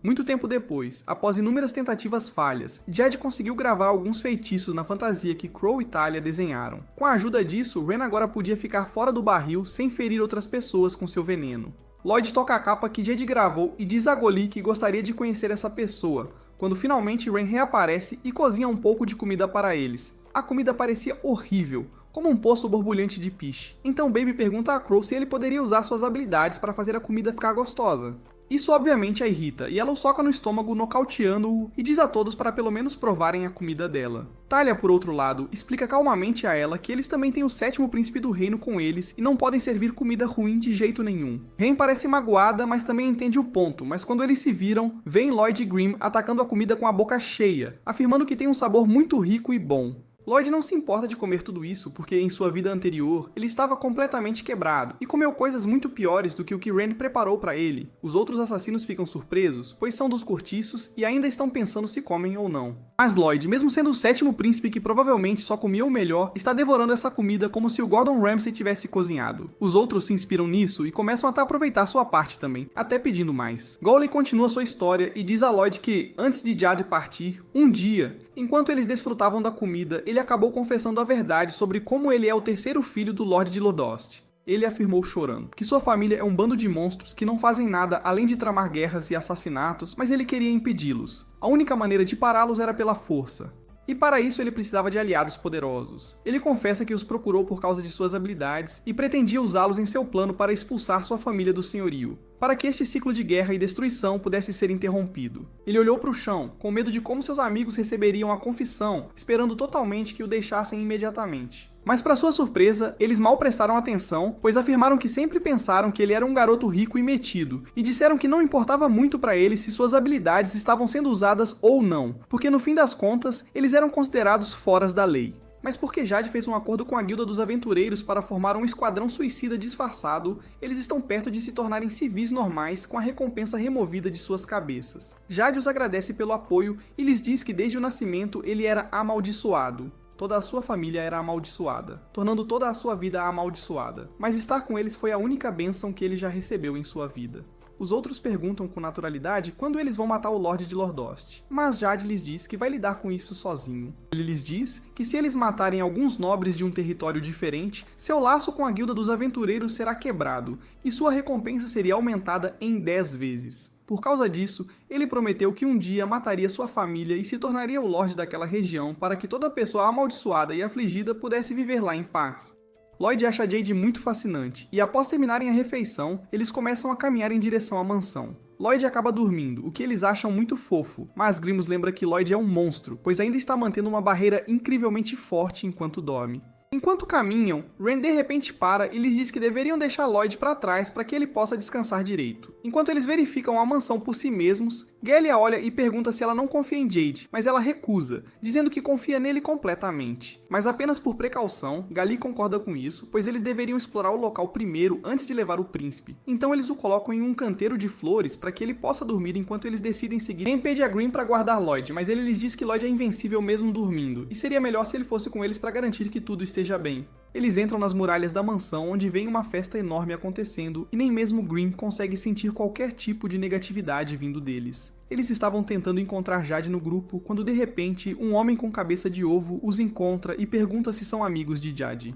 Muito tempo depois, após inúmeras tentativas falhas, Jade conseguiu gravar alguns feitiços na fantasia que Crow e Talia desenharam. Com a ajuda disso, Ren agora podia ficar fora do barril sem ferir outras pessoas com seu veneno. Lloyd toca a capa que Jade gravou e diz a Goli que gostaria de conhecer essa pessoa, quando finalmente Ren reaparece e cozinha um pouco de comida para eles. A comida parecia horrível, como um poço borbulhante de piche. Então Baby pergunta a Crow se ele poderia usar suas habilidades para fazer a comida ficar gostosa. Isso obviamente a irrita, e ela o soca no estômago, nocauteando-o, e diz a todos para pelo menos provarem a comida dela. Talia, por outro lado, explica calmamente a ela que eles também têm o 7º príncipe do reino com eles e não podem servir comida ruim de jeito nenhum. Ren parece magoada, mas também entende o ponto, mas quando eles se viram, veem Lloyd e Grimm atacando a comida com a boca cheia, afirmando que tem um sabor muito rico e bom. Lloyd não se importa de comer tudo isso, porque em sua vida anterior, ele estava completamente quebrado e comeu coisas muito piores do que o que Ren preparou para ele. Os outros assassinos ficam surpresos, pois são dos cortiços e ainda estão pensando se comem ou não. Mas Lloyd, mesmo sendo o 7º príncipe que provavelmente só comia o melhor, está devorando essa comida como se o Gordon Ramsay tivesse cozinhado. Os outros se inspiram nisso e começam até a aproveitar sua parte também, até pedindo mais. Gawley continua sua história e diz a Lloyd que, antes de Jade partir, um dia, enquanto eles desfrutavam da comida, ele acabou confessando a verdade sobre como ele é o 3º filho do Lorde de Lodost. Ele afirmou chorando que sua família é um bando de monstros que não fazem nada além de tramar guerras e assassinatos, mas ele queria impedi-los. A única maneira de pará-los era pela força. E para isso ele precisava de aliados poderosos. Ele confessa que os procurou por causa de suas habilidades e pretendia usá-los em seu plano para expulsar sua família do senhorio, para que este ciclo de guerra e destruição pudesse ser interrompido. Ele olhou para o chão, com medo de como seus amigos receberiam a confissão, esperando totalmente que o deixassem imediatamente. Mas para sua surpresa, eles mal prestaram atenção, pois afirmaram que sempre pensaram que ele era um garoto rico e metido, e disseram que não importava muito para ele se suas habilidades estavam sendo usadas ou não, porque no fim das contas, eles eram considerados foras da lei. Mas porque Jade fez um acordo com a Guilda dos Aventureiros para formar um esquadrão suicida disfarçado, eles estão perto de se tornarem civis normais com a recompensa removida de suas cabeças. Jade os agradece pelo apoio e lhes diz que desde o nascimento ele era amaldiçoado. Toda a sua família era amaldiçoada, tornando toda a sua vida amaldiçoada. Mas estar com eles foi a única bênção que ele já recebeu em sua vida. Os outros perguntam com naturalidade quando eles vão matar o Lorde de Lodost, mas Jade lhes diz que vai lidar com isso sozinho. Ele lhes diz que se eles matarem alguns nobres de um território diferente, seu laço com a Guilda dos Aventureiros será quebrado, e sua recompensa seria aumentada em 10 vezes. Por causa disso, ele prometeu que um dia mataria sua família e se tornaria o Lorde daquela região para que toda pessoa amaldiçoada e afligida pudesse viver lá em paz. Lloyd acha Jade muito fascinante, e após terminarem a refeição, eles começam a caminhar em direção à mansão. Lloyd acaba dormindo, o que eles acham muito fofo, mas Grimm lembra que Lloyd é um monstro, pois ainda está mantendo uma barreira incrivelmente forte enquanto dorme. Enquanto caminham, Ren de repente para e lhes diz que deveriam deixar Lloyd para trás para que ele possa descansar direito. Enquanto eles verificam a mansão por si mesmos, Gally a olha e pergunta se ela não confia em Jade, mas ela recusa, dizendo que confia nele completamente. Mas apenas por precaução, Gally concorda com isso, pois eles deveriam explorar o local primeiro antes de levar o príncipe. Então eles o colocam em um canteiro de flores para que ele possa dormir enquanto eles decidem seguir em impede a Grimm para guardar Lloyd, mas ele lhes diz que Lloyd é invencível mesmo dormindo, e seria melhor se ele fosse com eles para garantir que tudo esteja esteja bem. Eles entram nas muralhas da mansão, onde vem uma festa enorme acontecendo, e nem mesmo Grimm consegue sentir qualquer tipo de negatividade vindo deles. Eles estavam tentando encontrar Jade no grupo, quando de repente, um homem com cabeça de ovo os encontra e pergunta se são amigos de Jade.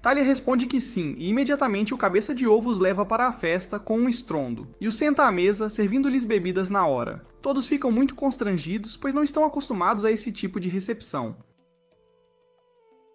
Talia responde que sim, e imediatamente o cabeça de ovo os leva para a festa com um estrondo, e os senta à mesa, servindo-lhes bebidas na hora. Todos ficam muito constrangidos, pois não estão acostumados a esse tipo de recepção.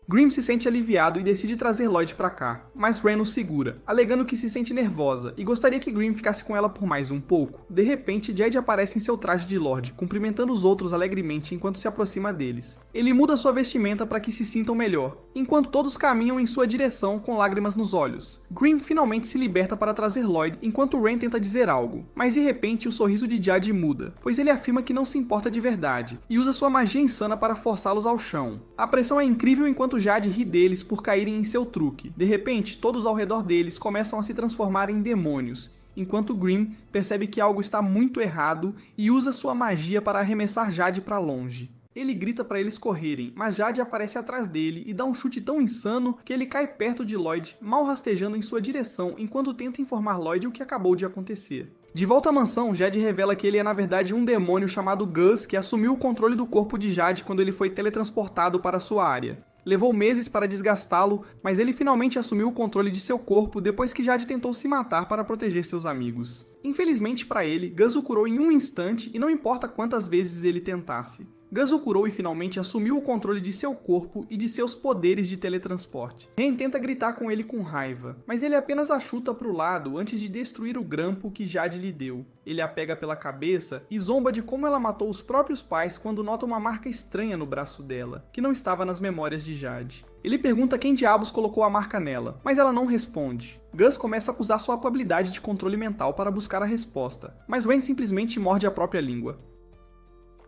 Grimm se sente aliviado e decide trazer Lloyd pra cá, mas Ren o segura, alegando que se sente nervosa e gostaria que Grimm ficasse com ela por mais um pouco. De repente, Jade aparece em seu traje de Lorde, cumprimentando os outros alegremente enquanto se aproxima deles. Ele muda sua vestimenta para que se sintam melhor, enquanto todos caminham em sua direção com lágrimas nos olhos. Grimm finalmente se liberta para trazer Lloyd enquanto Ren tenta dizer algo, mas de repente o sorriso de Jade muda, pois ele afirma que não se importa de verdade, e usa sua magia insana para forçá-los ao chão. A pressão é incrível enquanto Jade ri deles por caírem em seu truque. De repente, todos ao redor deles começam a se transformar em demônios, enquanto Grimm percebe que algo está muito errado e usa sua magia para arremessar Jade para longe. Ele grita para eles correrem, mas Jade aparece atrás dele e dá um chute tão insano que ele cai perto de Lloyd, mal rastejando em sua direção enquanto tenta informar Lloyd o que acabou de acontecer. De volta à mansão, Jade revela que ele é na verdade um demônio chamado Gus que assumiu o controle do corpo de Jade quando ele foi teletransportado para sua área. Levou meses para desgastá-lo, mas ele finalmente assumiu o controle de seu corpo depois que Jade tentou se matar para proteger seus amigos. Infelizmente para ele, Gus o curou em um instante e não importa quantas vezes ele tentasse. Gus o curou e finalmente assumiu o controle de seu corpo e de seus poderes de teletransporte. Ren tenta gritar com ele com raiva, mas ele apenas a chuta para o lado antes de destruir o grampo que Jade lhe deu. Ele a pega pela cabeça e zomba de como ela matou os próprios pais quando nota uma marca estranha no braço dela, que não estava nas memórias de Jade. Ele pergunta quem diabos colocou a marca nela, mas ela não responde. Gus começa a usar sua habilidade de controle mental para buscar a resposta, mas Ren simplesmente morde a própria língua.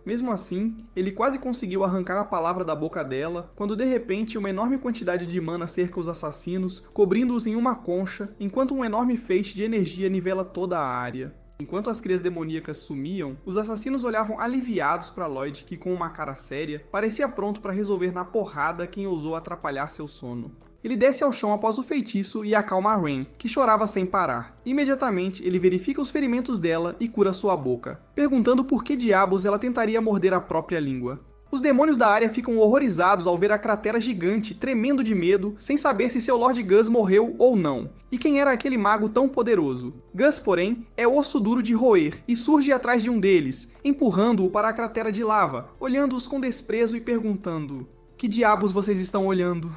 Mesmo assim, ele quase conseguiu arrancar a palavra da boca dela, quando de repente uma enorme quantidade de mana cerca os assassinos, cobrindo-os em uma concha, enquanto um enorme feixe de energia nivela toda a área. Enquanto as crias demoníacas sumiam, os assassinos olhavam aliviados para Lloyd, que com uma cara séria, parecia pronto para resolver na porrada quem ousou atrapalhar seu sono. Ele desce ao chão após o feitiço e acalma a Ren, que chorava sem parar. Imediatamente, ele verifica os ferimentos dela e cura sua boca, perguntando por que diabos ela tentaria morder a própria língua. Os demônios da área ficam horrorizados ao ver a cratera gigante, tremendo de medo, sem saber se seu Lord Gus morreu ou não, e quem era aquele mago tão poderoso. Gus, porém, é osso duro de roer, e surge atrás de um deles, empurrando-o para a cratera de lava, olhando-os com desprezo e perguntando: "Que diabos vocês estão olhando?"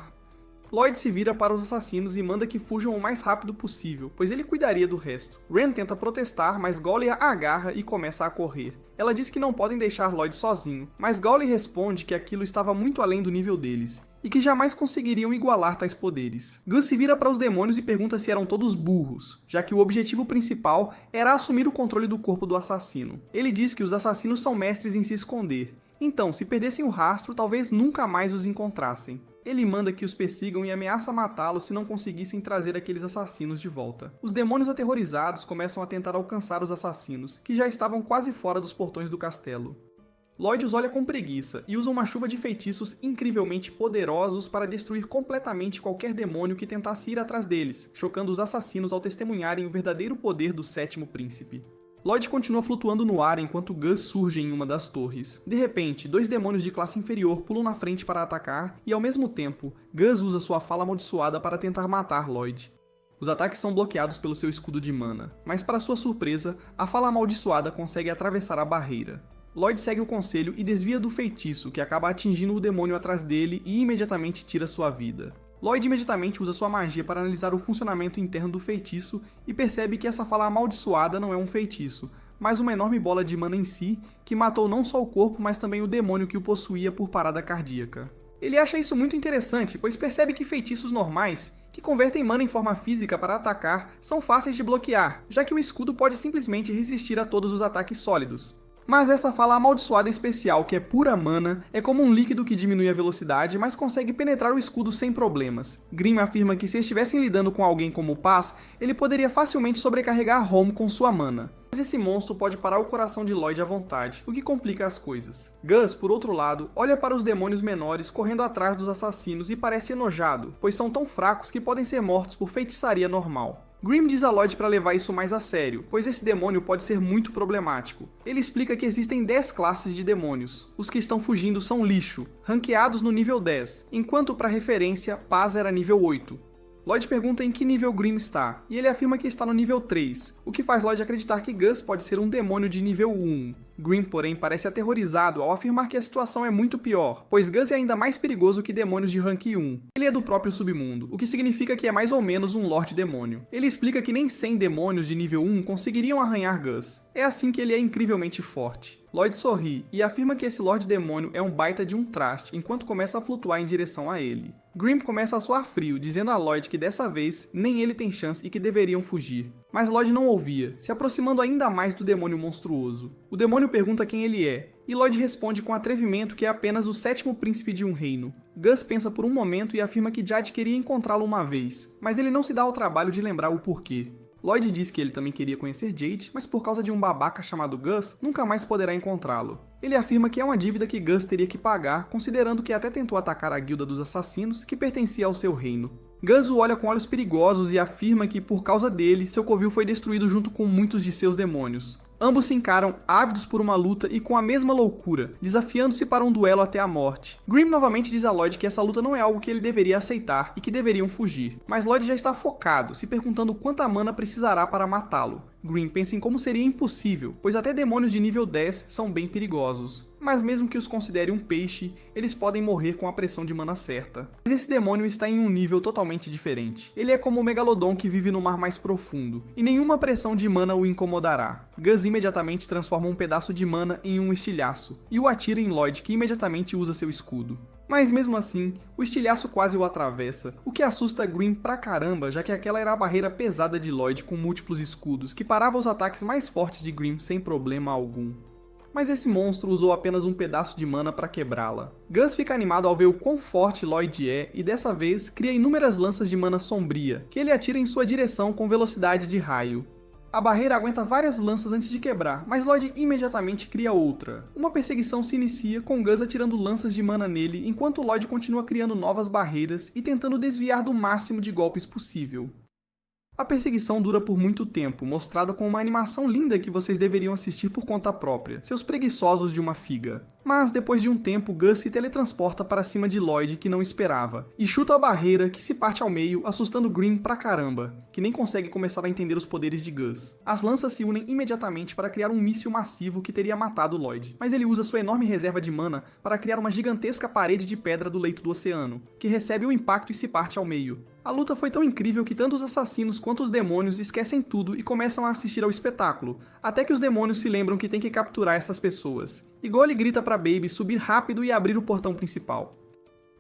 Lloyd se vira para os assassinos e manda que fujam o mais rápido possível, pois ele cuidaria do resto. Ren tenta protestar, mas Gauly a agarra e começa a correr. Ela diz que não podem deixar Lloyd sozinho, mas Gauly responde que aquilo estava muito além do nível deles, e que jamais conseguiriam igualar tais poderes. Gus se vira para os demônios e pergunta se eram todos burros, já que o objetivo principal era assumir o controle do corpo do assassino. Ele diz que os assassinos são mestres em se esconder, então se perdessem o rastro, talvez nunca mais os encontrassem. Ele manda que os persigam e ameaça matá-los se não conseguissem trazer aqueles assassinos de volta. Os demônios aterrorizados começam a tentar alcançar os assassinos, que já estavam quase fora dos portões do castelo. Lloyd os olha com preguiça e usa uma chuva de feitiços incrivelmente poderosos para destruir completamente qualquer demônio que tentasse ir atrás deles, chocando os assassinos ao testemunharem o verdadeiro poder do sétimo príncipe. Lloyd continua flutuando no ar enquanto Gus surge em uma das torres. De repente, dois demônios de classe inferior pulam na frente para atacar e, ao mesmo tempo, Gus usa sua fala amaldiçoada para tentar matar Lloyd. Os ataques são bloqueados pelo seu escudo de mana, mas para sua surpresa, a fala amaldiçoada consegue atravessar a barreira. Lloyd segue o conselho e desvia do feitiço, que acaba atingindo o demônio atrás dele e imediatamente tira sua vida. Lloyd imediatamente usa sua magia para analisar o funcionamento interno do feitiço e percebe que essa fala amaldiçoada não é um feitiço, mas uma enorme bola de mana em si, que matou não só o corpo, mas também o demônio que o possuía por parada cardíaca. Ele acha isso muito interessante, pois percebe que feitiços normais, que convertem mana em forma física para atacar, são fáceis de bloquear, já que o escudo pode simplesmente resistir a todos os ataques sólidos. Mas essa fala amaldiçoada especial, que é pura mana, é como um líquido que diminui a velocidade, mas consegue penetrar o escudo sem problemas. Grimm afirma que se estivessem lidando com alguém como Paz, ele poderia facilmente sobrecarregar Home com sua mana. Mas mas esse monstro pode parar o coração de Lloyd à vontade, o que complica as coisas. Gus, por outro lado, olha para os demônios menores correndo atrás dos assassinos e parece enojado, pois são tão fracos que podem ser mortos por feitiçaria normal. Grimm diz a Lloyd para levar isso mais a sério, pois esse demônio pode ser muito problemático. Ele explica que existem 10 classes de demônios. Os que estão fugindo são lixo, ranqueados no nível 10, enquanto para referência, Paz era nível 8. Lloyd pergunta em que nível Grimm está, e ele afirma que está no nível 3, o que faz Lloyd acreditar que Gus pode ser um demônio de nível 1. Grimm, porém, parece aterrorizado ao afirmar que a situação é muito pior, pois Gus é ainda mais perigoso que demônios de rank 1. Ele é do próprio submundo, o que significa que é mais ou menos um Lorde Demônio. Ele explica que nem 100 demônios de nível 1 conseguiriam arranhar Gus. É assim que ele é incrivelmente forte. Lloyd sorri e afirma que esse Lorde Demônio é um baita de um traste enquanto começa a flutuar em direção a ele. Grimm começa a suar frio, dizendo a Lloyd que dessa vez nem ele tem chance e que deveriam fugir. Mas Lloyd não ouvia, se aproximando ainda mais do demônio monstruoso. O demônio pergunta quem ele é, e Lloyd responde com atrevimento que é apenas o 7º príncipe de um reino. Gus pensa por um momento e afirma que Jade queria encontrá-lo uma vez, mas ele não se dá ao trabalho de lembrar o porquê. Lloyd diz que ele também queria conhecer Jade, mas por causa de um babaca chamado Gus, nunca mais poderá encontrá-lo. Ele afirma que é uma dívida que Gus teria que pagar, considerando que até tentou atacar a guilda dos assassinos, que pertencia ao seu reino. Gus o olha com olhos perigosos e afirma que, por causa dele, seu covil foi destruído junto com muitos de seus demônios. Ambos se encaram, ávidos por uma luta e com a mesma loucura, desafiando-se para um duelo até a morte. Grimm novamente diz a Lloyd que essa luta não é algo que ele deveria aceitar e que deveriam fugir, mas Lloyd já está focado, se perguntando quanta mana precisará para matá-lo. Grimm pensa em como seria impossível, pois até demônios de nível 10 são bem perigosos. Mas mesmo que os considere um peixe, eles podem morrer com a pressão de mana certa. Mas esse demônio está em um nível totalmente diferente. Ele é como o Megalodon que vive no mar mais profundo, e nenhuma pressão de mana o incomodará. Gus imediatamente transforma um pedaço de mana em um estilhaço, e o atira em Lloyd, que imediatamente usa seu escudo. Mas mesmo assim, o estilhaço quase o atravessa, o que assusta Grimm pra caramba, já que aquela era a barreira pesada de Lloyd com múltiplos escudos, que parava os ataques mais fortes de Grimm sem problema algum. Mas esse monstro usou apenas um pedaço de mana para quebrá-la. Gus fica animado ao ver o quão forte Lloyd é e dessa vez cria inúmeras lanças de mana sombria, que ele atira em sua direção com velocidade de raio. A barreira aguenta várias lanças antes de quebrar, mas Lloyd imediatamente cria outra. Uma perseguição se inicia com Gus atirando lanças de mana nele, enquanto Lloyd continua criando novas barreiras e tentando desviar do máximo de golpes possível. A perseguição dura por muito tempo, mostrada com uma animação linda que vocês deveriam assistir por conta própria, seus preguiçosos de uma figa. Mas depois de um tempo, Gus se teletransporta para cima de Lloyd, que não esperava, e chuta a barreira, que se parte ao meio, assustando Grimm pra caramba, que nem consegue começar a entender os poderes de Gus. As lanças se unem imediatamente para criar um míssil massivo que teria matado Lloyd, mas ele usa sua enorme reserva de mana para criar uma gigantesca parede de pedra do leito do oceano, que recebe o impacto e se parte ao meio. A luta foi tão incrível que tanto os assassinos quanto os demônios esquecem tudo e começam a assistir ao espetáculo, até que os demônios se lembram que tem que capturar essas pessoas. E Golly grita para Baby subir rápido e abrir o portão principal.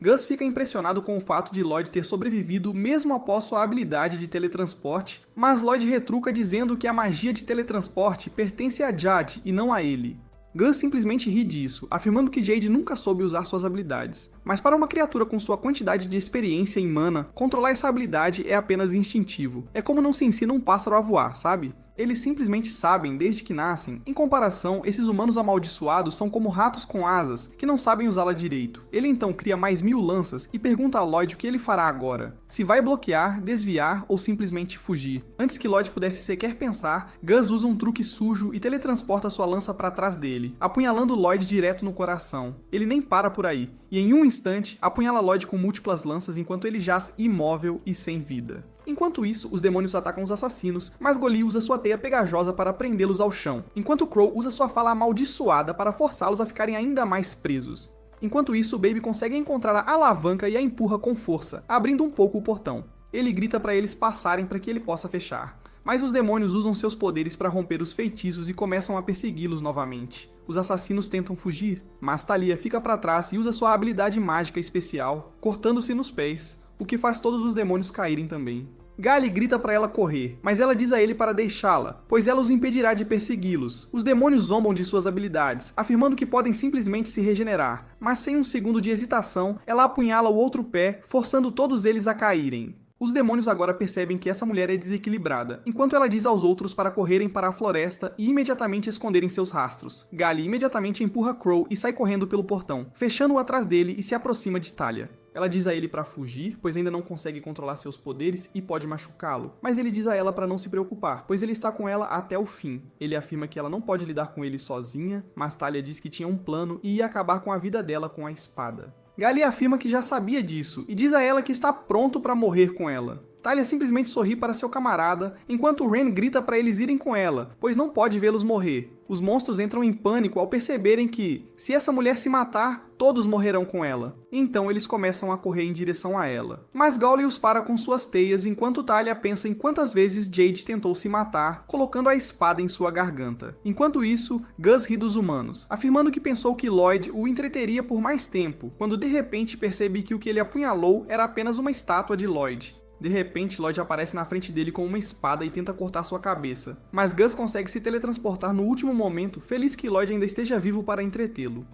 Gus fica impressionado com o fato de Lloyd ter sobrevivido mesmo após sua habilidade de teletransporte, mas Lloyd retruca dizendo que a magia de teletransporte pertence a Jade e não a ele. Gus simplesmente ri disso, afirmando que Jade nunca soube usar suas habilidades. Mas para uma criatura com sua quantidade de experiência em mana, controlar essa habilidade é apenas instintivo. É como não se ensina um pássaro a voar, sabe? Eles simplesmente sabem desde que nascem. Em comparação, esses humanos amaldiçoados são como ratos com asas, que não sabem usá-la direito. Ele então cria mais 1000 lanças e pergunta a Lloyd o que ele fará agora. Se vai bloquear, desviar ou simplesmente fugir. Antes que Lloyd pudesse sequer pensar, Gus usa um truque sujo e teletransporta sua lança para trás dele, apunhalando Lloyd direto no coração. Ele nem para por aí, e em um instante, apunhala Lloyd com múltiplas lanças enquanto ele jaz imóvel e sem vida. Enquanto isso, os demônios atacam os assassinos, mas Golly usa sua teia pegajosa para prendê-los ao chão, enquanto Crow usa sua fala amaldiçoada para forçá-los a ficarem ainda mais presos. Enquanto isso, Baby consegue encontrar a alavanca e a empurra com força, abrindo um pouco o portão. Ele grita para eles passarem para que ele possa fechar. Mas os demônios usam seus poderes para romper os feitiços e começam a persegui-los novamente. Os assassinos tentam fugir, mas Talia fica para trás e usa sua habilidade mágica especial, cortando-se nos pés, o que faz todos os demônios caírem também. Gally grita para ela correr, mas ela diz a ele para deixá-la, pois ela os impedirá de persegui-los. Os demônios zombam de suas habilidades, afirmando que podem simplesmente se regenerar, mas sem um segundo de hesitação, ela apunhala o outro pé, forçando todos eles a caírem. Os demônios agora percebem que essa mulher é desequilibrada, enquanto ela diz aos outros para correrem para a floresta e imediatamente esconderem seus rastros. Gally imediatamente empurra Crow e sai correndo pelo portão, fechando-o atrás dele e se aproxima de Talia. Ela diz a ele para fugir, pois ainda não consegue controlar seus poderes e pode machucá-lo. Mas ele diz a ela para não se preocupar, pois ele está com ela até o fim. Ele afirma que ela não pode lidar com ele sozinha, mas Talia diz que tinha um plano e ia acabar com a vida dela com a espada. Gally afirma que já sabia disso e diz a ela que está pronto para morrer com ela. Talia simplesmente sorri para seu camarada, enquanto Ren grita para eles irem com ela, pois não pode vê-los morrer. Os monstros entram em pânico ao perceberem que, se essa mulher se matar, todos morrerão com ela. Então eles começam a correr em direção a ela. Mas Gally os para com suas teias, enquanto Talia pensa em quantas vezes Jade tentou se matar, colocando a espada em sua garganta. Enquanto isso, Gus ri dos humanos, afirmando que pensou que Lloyd o entreteria por mais tempo, quando de repente percebe que o que ele apunhalou era apenas uma estátua de Lloyd. De repente, Lloyd aparece na frente dele com uma espada e tenta cortar sua cabeça, mas Gus consegue se teletransportar no último momento, feliz que Lloyd ainda esteja vivo para entretê-lo.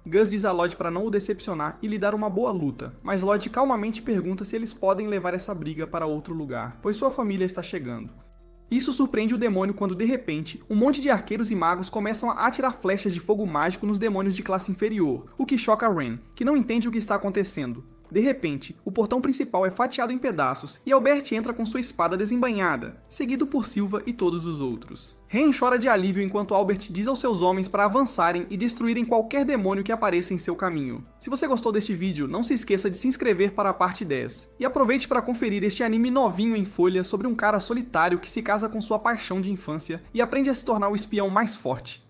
Gus diz a Lloyd para não o decepcionar e lhe dar uma boa luta, mas Lloyd calmamente pergunta se eles podem levar essa briga para outro lugar, pois sua família está chegando. Isso surpreende o demônio quando, de repente, um monte de arqueiros e magos começam a atirar flechas de fogo mágico nos demônios de classe inferior, o que choca Ren, que não entende o que está acontecendo. De repente, o portão principal é fatiado em pedaços e Albert entra com sua espada desembainhada, seguido por Silva e todos os outros. Ren chora de alívio enquanto Albert diz aos seus homens para avançarem e destruírem qualquer demônio que apareça em seu caminho. Se você gostou deste vídeo, não se esqueça de se inscrever para a parte 10. E aproveite para conferir este anime novinho em folha sobre um cara solitário que se casa com sua paixão de infância e aprende a se tornar o espião mais forte.